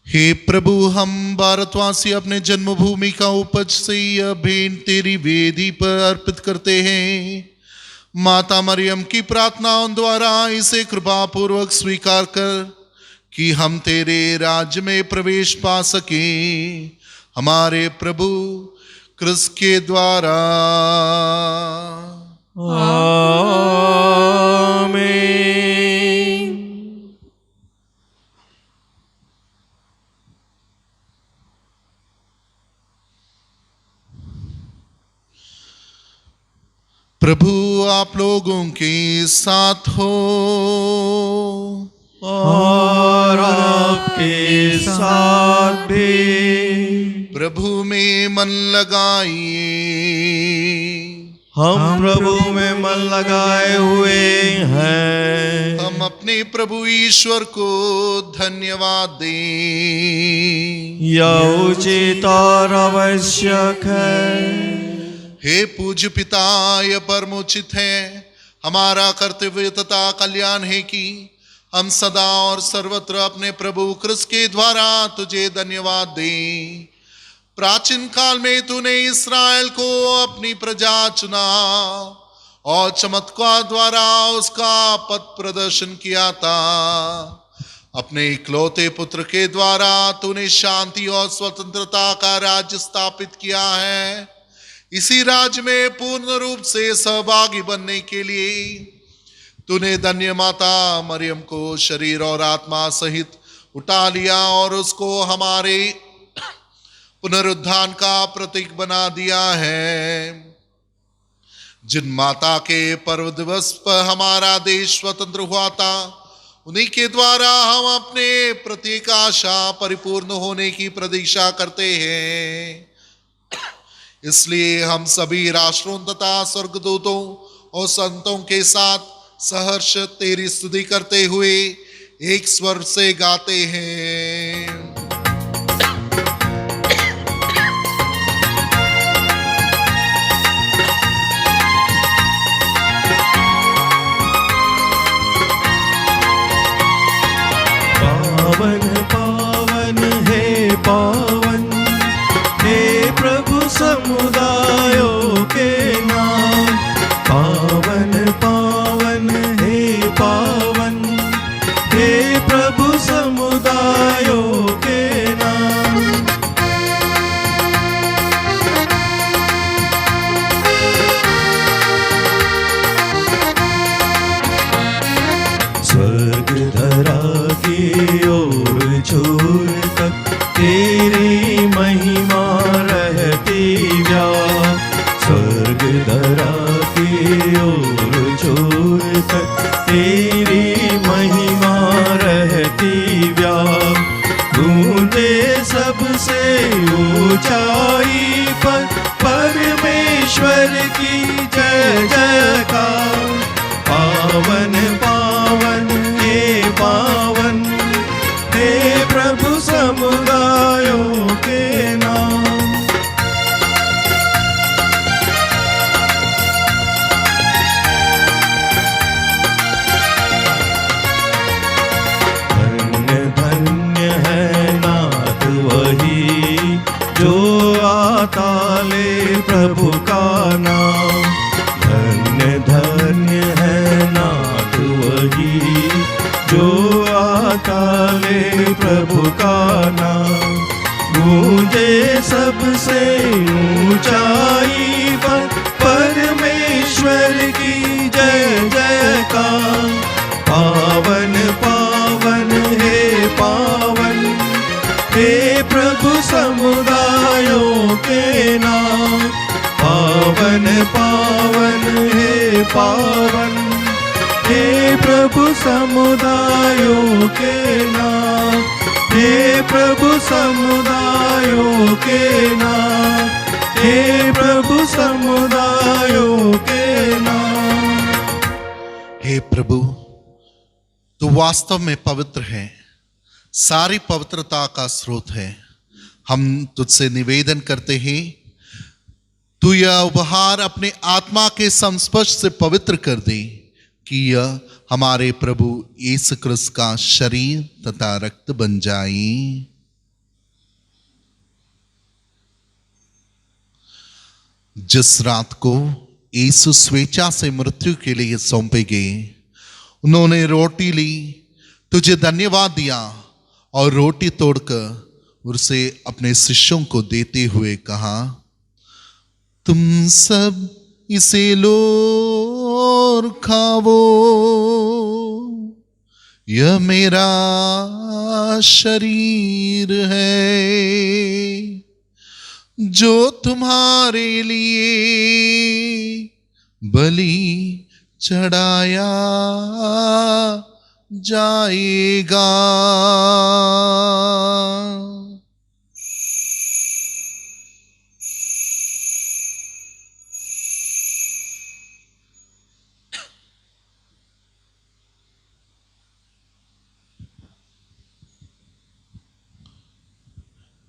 हे प्रभु, हम भारतवासी अपने जन्मभूमि का उपज से यह भेंट तेरी वेदी पर अर्पित करते हैं। माता मरियम की प्रार्थनाओं द्वारा इसे कृपा पूर्वक स्वीकार कर कि हम तेरे राज्य में प्रवेश पा सके। हमारे प्रभु क्रिस्त के द्वारा। आमीन। प्रभु आप लोगों के साथ हो और आपके साथ भी। प्रभु में मन लगाइए। हम प्रभु में मन लगाए हुए हैं। हम अपने प्रभु ईश्वर को धन्यवाद दें। यह उचित और आवश्यक है। हे पूज्य पिता, यह परमोचित है, हमारा कर्तव्य तथा कल्याण है कि हम सदा और सर्वत्र अपने प्रभु क्रिस्त के द्वारा तुझे धन्यवाद दें। प्राचीन काल में तूने इस्राएल को अपनी प्रजा चुना और चमत्कार द्वारा उसका पथ प्रदर्शन किया था। अपने इकलौते पुत्र के द्वारा तूने शांति और स्वतंत्रता का राज्य स्थापित किया है। इसी राज्य में पूर्ण रूप से सहभागी बनने के लिए तूने धन्य माता मरियम को शरीर और आत्मा सहित उठा लिया और उसको हमारे पुनरुत्थान का प्रतीक बना दिया है। जिन माता के पर्व दिवस पर हमारा देश स्वतंत्र हुआ था, उन्हीं के द्वारा हम अपने प्रत्येक आशा परिपूर्ण होने की प्रतीक्षा करते हैं। इसलिए हम सभी राष्ट्रों तथा स्वर्गदूतों और संतों के साथ सहर्ष तेरी स्तुति करते हुए एक स्वर से गाते हैं। पावन पावन है पावन, हे प्रभु समुदायों के नाम। पावन पावन है पावन, हे प्रभु समुदायों के नाम। स्वर्ग धरा की ओर छोर तक तेरी महिमा रहती व्याप्त। स्वर्ग धरा की ओर छोर तक तेरी महिमा रहती व्याप्त। समुदायों के नाम। धन्य धन्य है नाथ वही जो आता ले प्रभु का नाम। धन्य धन्य है नाथ वही जो आता ले प्रभु का नाम। गूंजे सबसे ऊंचाई पर परमेश्वर की जय जयकार। पावन पावन हे पावन, हे प्रभु समुदायों के नाम। पावन पावन हे पावन, हे प्रभु समुदायों के नाम। हे प्रभु समुदायों के नाम। हे प्रभु समुदायों के नाम। हे प्रभु, तू वास्तव में पवित्र है, सारी पवित्रता का स्रोत है। हम तुझसे निवेदन करते हैं, तू यह उपहार अपने आत्मा के संस्पर्श से पवित्र कर दे कि यह हमारे प्रभु यीशु क्रिस्त का शरीर तथा रक्त बन जाए। जिस रात को यीशु स्वेच्छा से मृत्यु के लिए सौंपे गए, उन्होंने रोटी ली, तुझे धन्यवाद दिया और रोटी तोड़कर उसे अपने शिष्यों को देते हुए कहा, तुम सब इसे लो और खाओ, यह मेरा शरीर है जो तुम्हारे लिए बलि चढ़ाया जाएगा।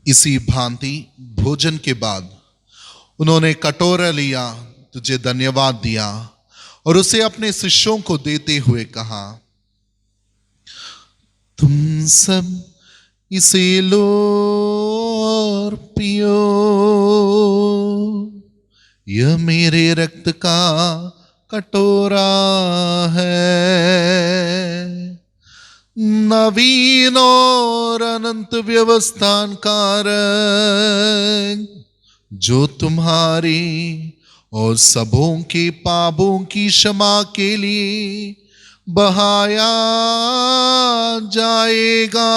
इसी भांति भोजन के बाद उन्होंने कटोरा लिया, तुझे धन्यवाद दिया और उसे अपने शिष्यों को देते हुए कहा, तुम सब इसे लो और पियो, यह मेरे रक्त का कटोरा है, नवीन और अनंत व्यवस्थान कारक, जो तुम्हारी और सबों के पापों की क्षमा के लिए बहाया जाएगा।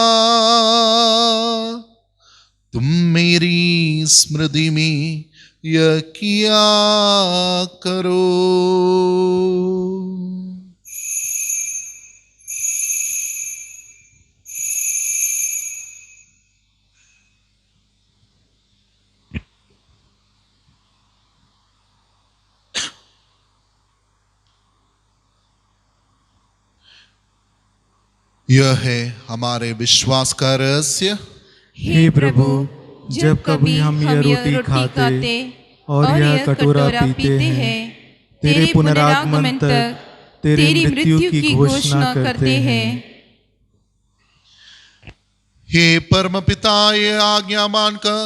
तुम मेरी स्मृति में यह किया करो। यह है हमारे विश्वास का रहस्य। हे प्रभु, जब कभी हम यह रोटी खाते और यह कटोरा पीते हैं, तेरे पुनरागमन तक तेरी मृत्यु की घोषणा करते हैं। हे परम पिता, ये आज्ञा मानकर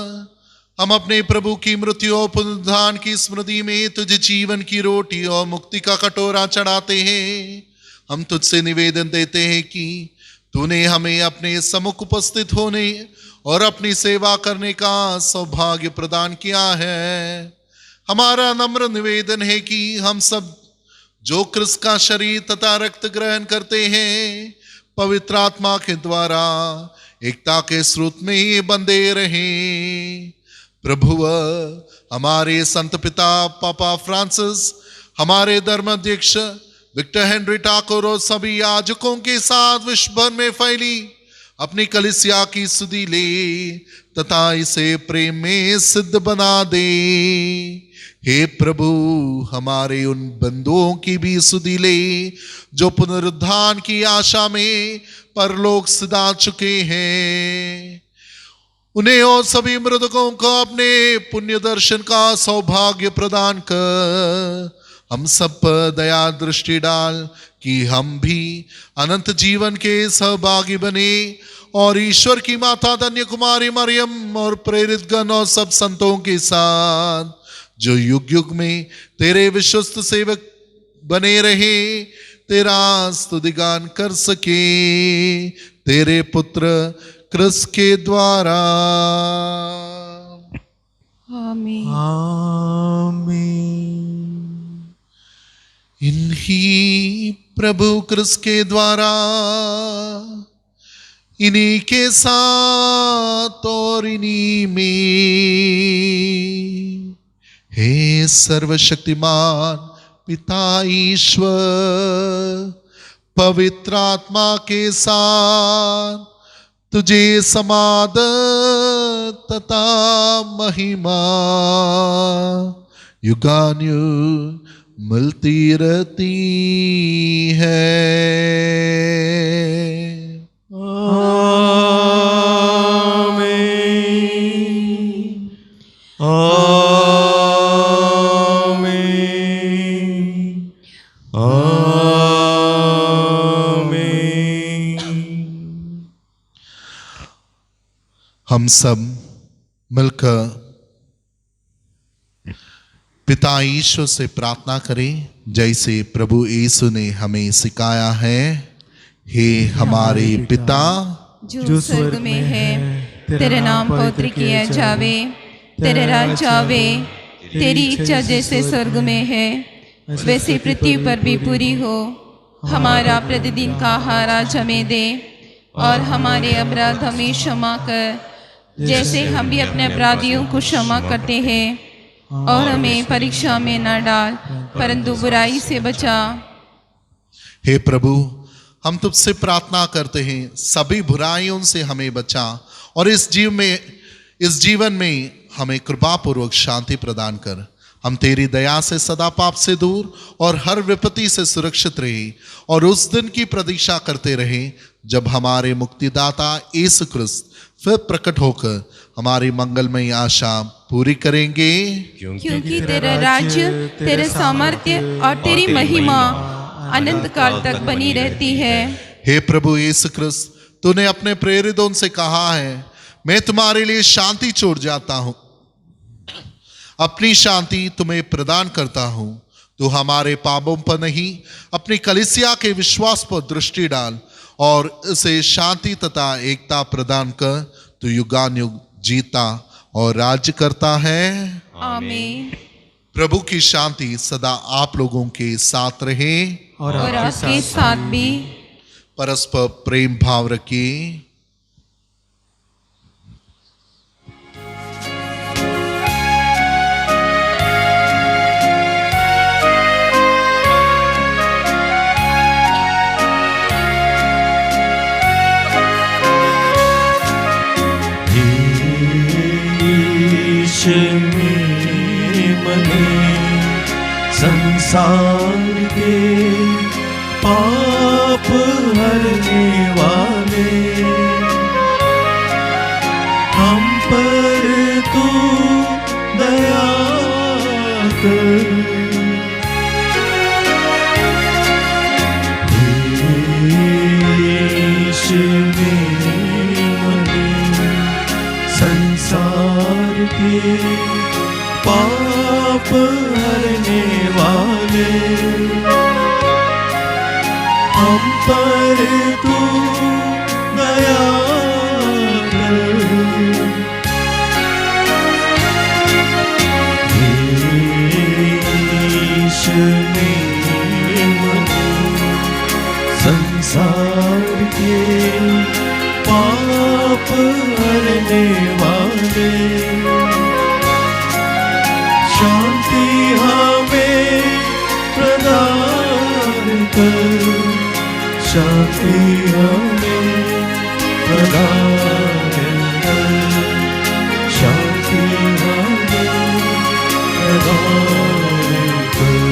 हम अपने प्रभु की मृत्यु और पुनरुत्थान की स्मृति में तुझे जीवन की रोटी और मुक्ति का कटोरा चढ़ाते हैं। हम तुझसे निवेदन देते हैं कि तूने हमें अपने सम्मुख उपस्थित होने और अपनी सेवा करने का सौभाग्य प्रदान किया है। हमारा नम्र निवेदन है कि हम सब जो क्रिस्त का शरीर तथा रक्त ग्रहण करते हैं, पवित्र आत्मा के द्वारा एकता के स्रोत में ही बंधे रहें। प्रभु, हमारे संत पिता पापा फ्रांसिस, हमारे धर्माध्यक्ष विक्टर हेनरी ठाकुर और सभी याजकों के साथ विश्व भर में फैली अपनी कलीसिया की सुधि ले तथा इसे प्रेम में सिद्ध बना दे। हे प्रभु, हमारे उन बंधुओं की भी सुधि ले जो पुनरुत्थान की आशा में परलोक सिधा चुके हैं। उन्हें और सभी मृतकों को अपने पुण्य दर्शन का सौभाग्य प्रदान कर हम सब पर दया दृष्टि डाल कि हम भी अनंत जीवन के सहभागी बने और ईश्वर की माता धन्य कुमारी मरियम और प्रेरित गण और सब संतों के साथ जो युग युग में तेरे विश्वस्त सेवक बने रहे तेरा स्तुतिगान कर सके तेरे पुत्र क्रिस्त के द्वारा। आमीन। आमीन। इन्हीं प्रभु क्रिस्त के द्वारा इन्हीं के साथ और इन्हीं में हे सर्वशक्तिमान पिता ईश्वर पवित्र आत्मा के साथ तुझे समाद तथा महिमा युगानुयुग मिलती रहती है। हम सब मिलकर पिता ईश्वर से प्रार्थना करें जैसे प्रभु यीशु ने हमें सिखाया है। हे हमारे पिता जो स्वर्ग में है, तेरा नाम पवित्र किया जावे, तेरा राज्य आवे, तेरी इच्छा जैसे स्वर्ग में है वैसे पृथ्वी पर भी पूरी हो। हमारा प्रतिदिन का आहार आज हमें दे और हमारे अपराध हमें क्षमा कर जैसे हम भी अपने अपराधियों को क्षमा करते हैं और हमें परीक्षा में न डाल परंतु बुराई से बचा। हे प्रभु हम तुझसे प्रार्थना करते हैं सभी बुराइयों से हमें बचा और इस जीवन में हमें कृपा पूर्वक शांति प्रदान कर। हम तेरी दया से सदा पाप से दूर और हर विपत्ति से सुरक्षित रहे और उस दिन की प्रतीक्षा करते रहे जब हमारे मुक्तिदाता यीशु क्रिस्त फिर प्रकट होकर हमारी मंगलमयी आशा पूरी करेंगे। क्योंकि तेरा राज्य, तेरा सामर्थ्य और तेरी महिमा अनंत काल तक बनी रहती है। हे प्रभु यीशु क्रिस्त तूने अपने प्रेरितों से कहा है मैं तुम्हारे लिए शांति छोड़ जाता हूं, अपनी शांति तुम्हें प्रदान करता हूं। तू हमारे पापों पर नहीं अपनी कलीसिया के विश्वास पर दृष्टि डाल और उसे शांति तथा एकता प्रदान कर। तू युगानुयुग जीता और राज्य करता है। आमीन। प्रभु की शांति सदा आप लोगों के साथ रहे और आपके साथ भी। परस्पर प्रेम भाव रखिए। संसार के पाप हरने वाले हम पर तू दया कर। संसार के पाप हरने वाले हम पर तू दया कर। संसार के पाप हरने वाले शांति हमें प्रदान कर। शांति हमें प्रदान कर। शांति हमें प्रदान कर।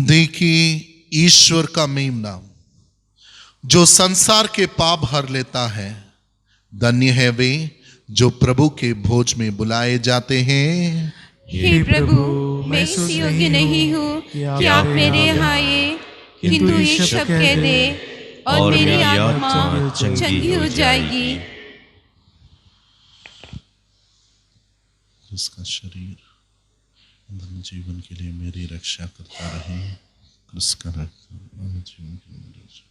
देखिए ईश्वर का मेमना जो संसार के पाप हर लेता है। धन्य है वे जो प्रभु के भोज में बुलाए जाते हैं। हे प्रभु, मैं इस योग्य नहीं हूँ कि आप मेरे यहाँ आए, किंतु ये शब्द कह दे और मेरी आत्मा चंगी हो जाएगी। इसका शरीर धन्य जीवन के लिए मेरी रक्षा करता रहे। इसका रक्त जीवन के लिए मेरी रक्षा।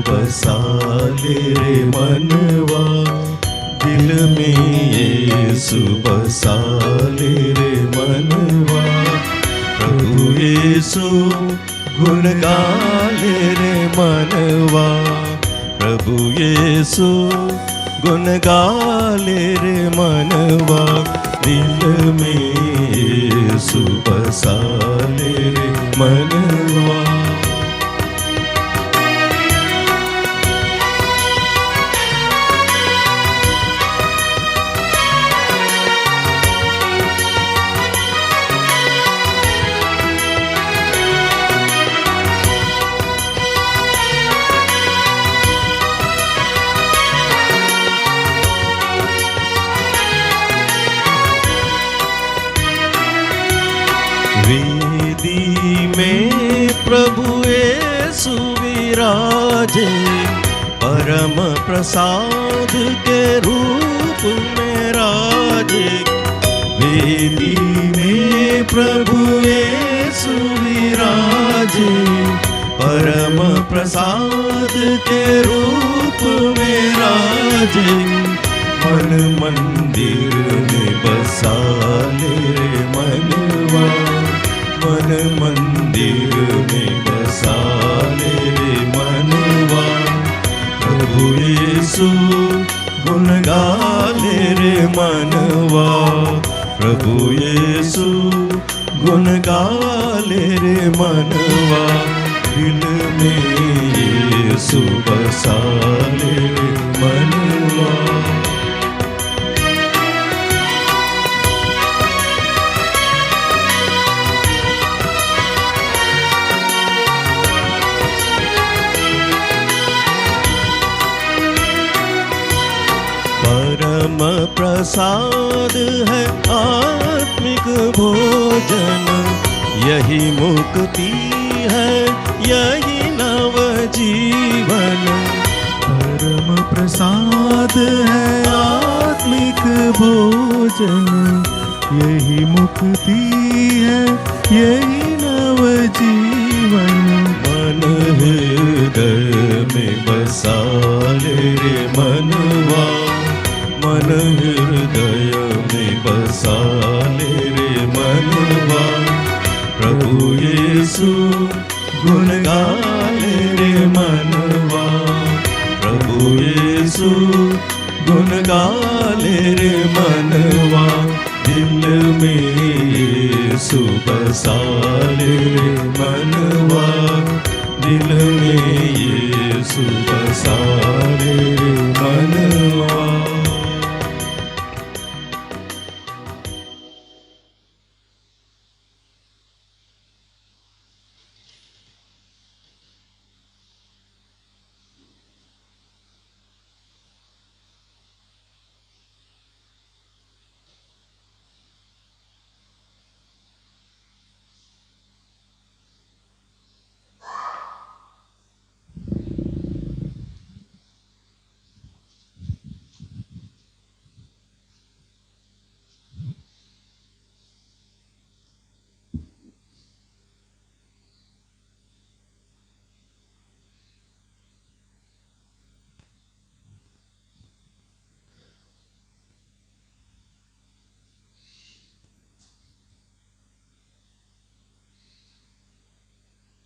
बसाले रे मनवा, दिल में यीशु बसाले रे मनवा। प्रभु यीशु गुण गाले रे मनवा, प्रभु यीशु गुण गाले रे मनवा। दिल में यीशु बसाले रे मनवा। वेदी में प्रभु यीशु विराजे, परम प्रसाद के रूप में राजे। वेदी में प्रभु यीशु विराजे, परम प्रसाद के रूप में राजे। मन मंदिर में बसा ले रे मनवा, मन मंदिर में बसा ले रे मनवा। प्रभु यीशु गुण गाले रे मनवा, प्रभु यीशु गुण गाले रे मनवा। दिल में यीशु बसा ले रे मनवा। परम प्रसाद है आत्मिक भोजन, यही मुक्ति है यही नव जीवन। परम प्रसाद है आत्मिक भोजन, यही मुक्ति है यही नव जीवन। मन हृदय में बसा ले रे मनवा, मन हृदय में बसा ले रे मनवा। प्रभु यीशु गुण गाले रे मनवा, प्रभु यीशु गुण गाले रे मनवा। दिल में यीशु बसा ले रे मनवा, दिल में यीशु बसा ले रे मनवा।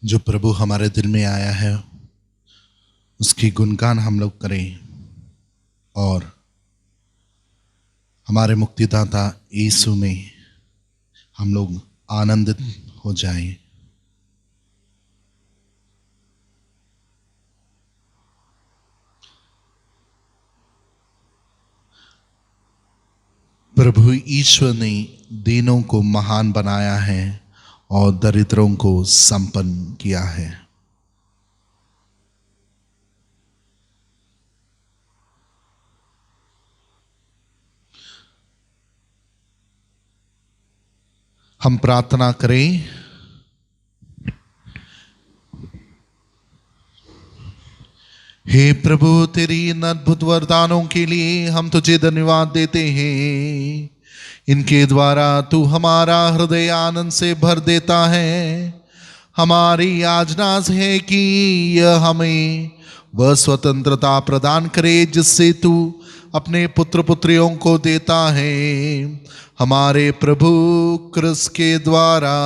जो प्रभु हमारे दिल में आया है उसकी गुणगान हम लोग करें और हमारे मुक्तिदाता यीशु में हम लोग आनंदित हो जाएं। प्रभु ईश्वर ने दीनों को महान बनाया है और दरिद्रों को संपन्न किया है। हम प्रार्थना करें। हे प्रभु, तेरी इन अद्भुत वरदानों के लिए हम तुझे धन्यवाद देते हैं। इनके द्वारा तू हमारा हृदय आनंद से भर देता है। हमारी याचना है कि यह हमें वह स्वतंत्रता प्रदान करे जिससे तू अपने पुत्र पुत्रियों को देता है, हमारे प्रभु क्रिस्त के द्वारा।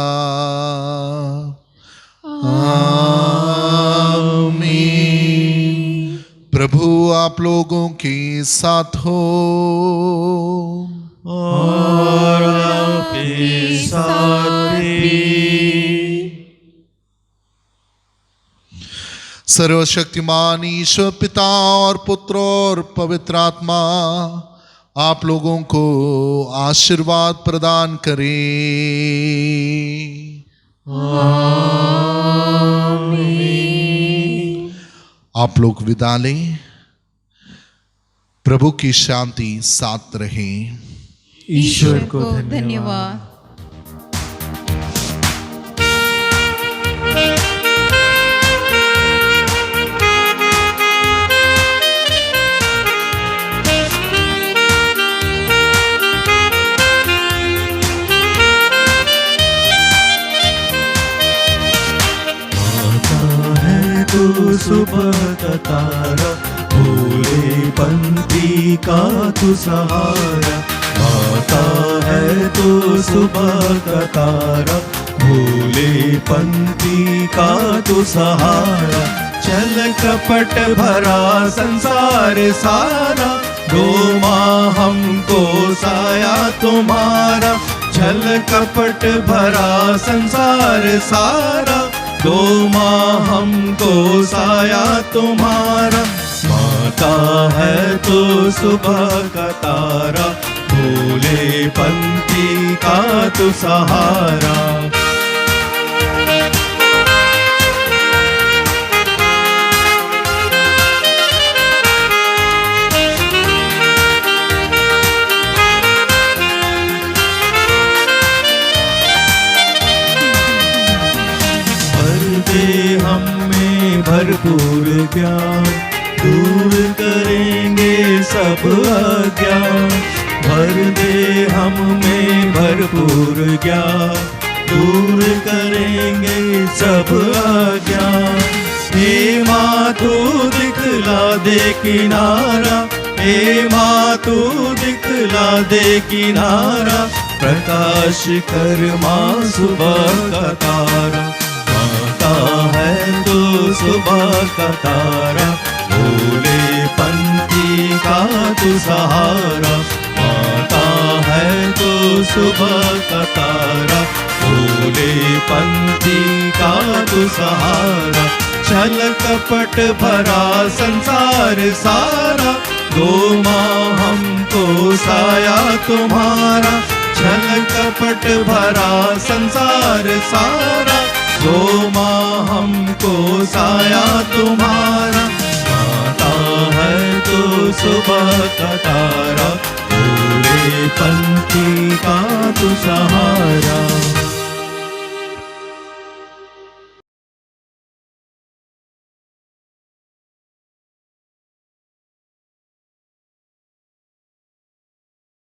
आमीन। प्रभु आप लोगों के साथ हो और आपके साथ भी। सर्वशक्तिमान ईश्वर पिता और पुत्र और पवित्र आत्मा आप लोगों को आशीर्वाद प्रदान करे। आमीन। आप लोग विदा लें। प्रभु की शांति साथ रहे। ईश्वर को धन्यवाद। तू सुबह का तारा, भोले पंथी का तू सहारा। माता है तो सुबह का तारा, भोले पंथी का तू सहारा। चल कपट भरा संसार सारा, दो माँ हमको साया तुम्हारा। छल कपट भरा संसार सारा, दो माँ हमको साया तुम्हारा। माता है तो सुबह का तारा, भोले पंथी का तो सहारा। हमें भरपूर ज्ञान, दूर करेंगे सब अज्ञान। भर दे हम में भरपूर ज्ञान, दूर करेंगे सब अज्ञान। हे माँ तू दिखला दे किनारा, हे माँ तू दिखला दे किनारा। प्रकाश कर माँ सुबह का तारा, माता है तो सुबह का तारा। भोले पंथी का तू सहारा, माता है तो सुबह का तारा। भोले पंथी का तू सहारा। छल कपट भरा संसार सारा, दो माँ हमको साया तुम्हारा। छल कपट भरा संसार सारा, दो माँ हमको साया तुम्हारा। माता है तो सुबह का तारा, भोले पंथी का तू सहारा।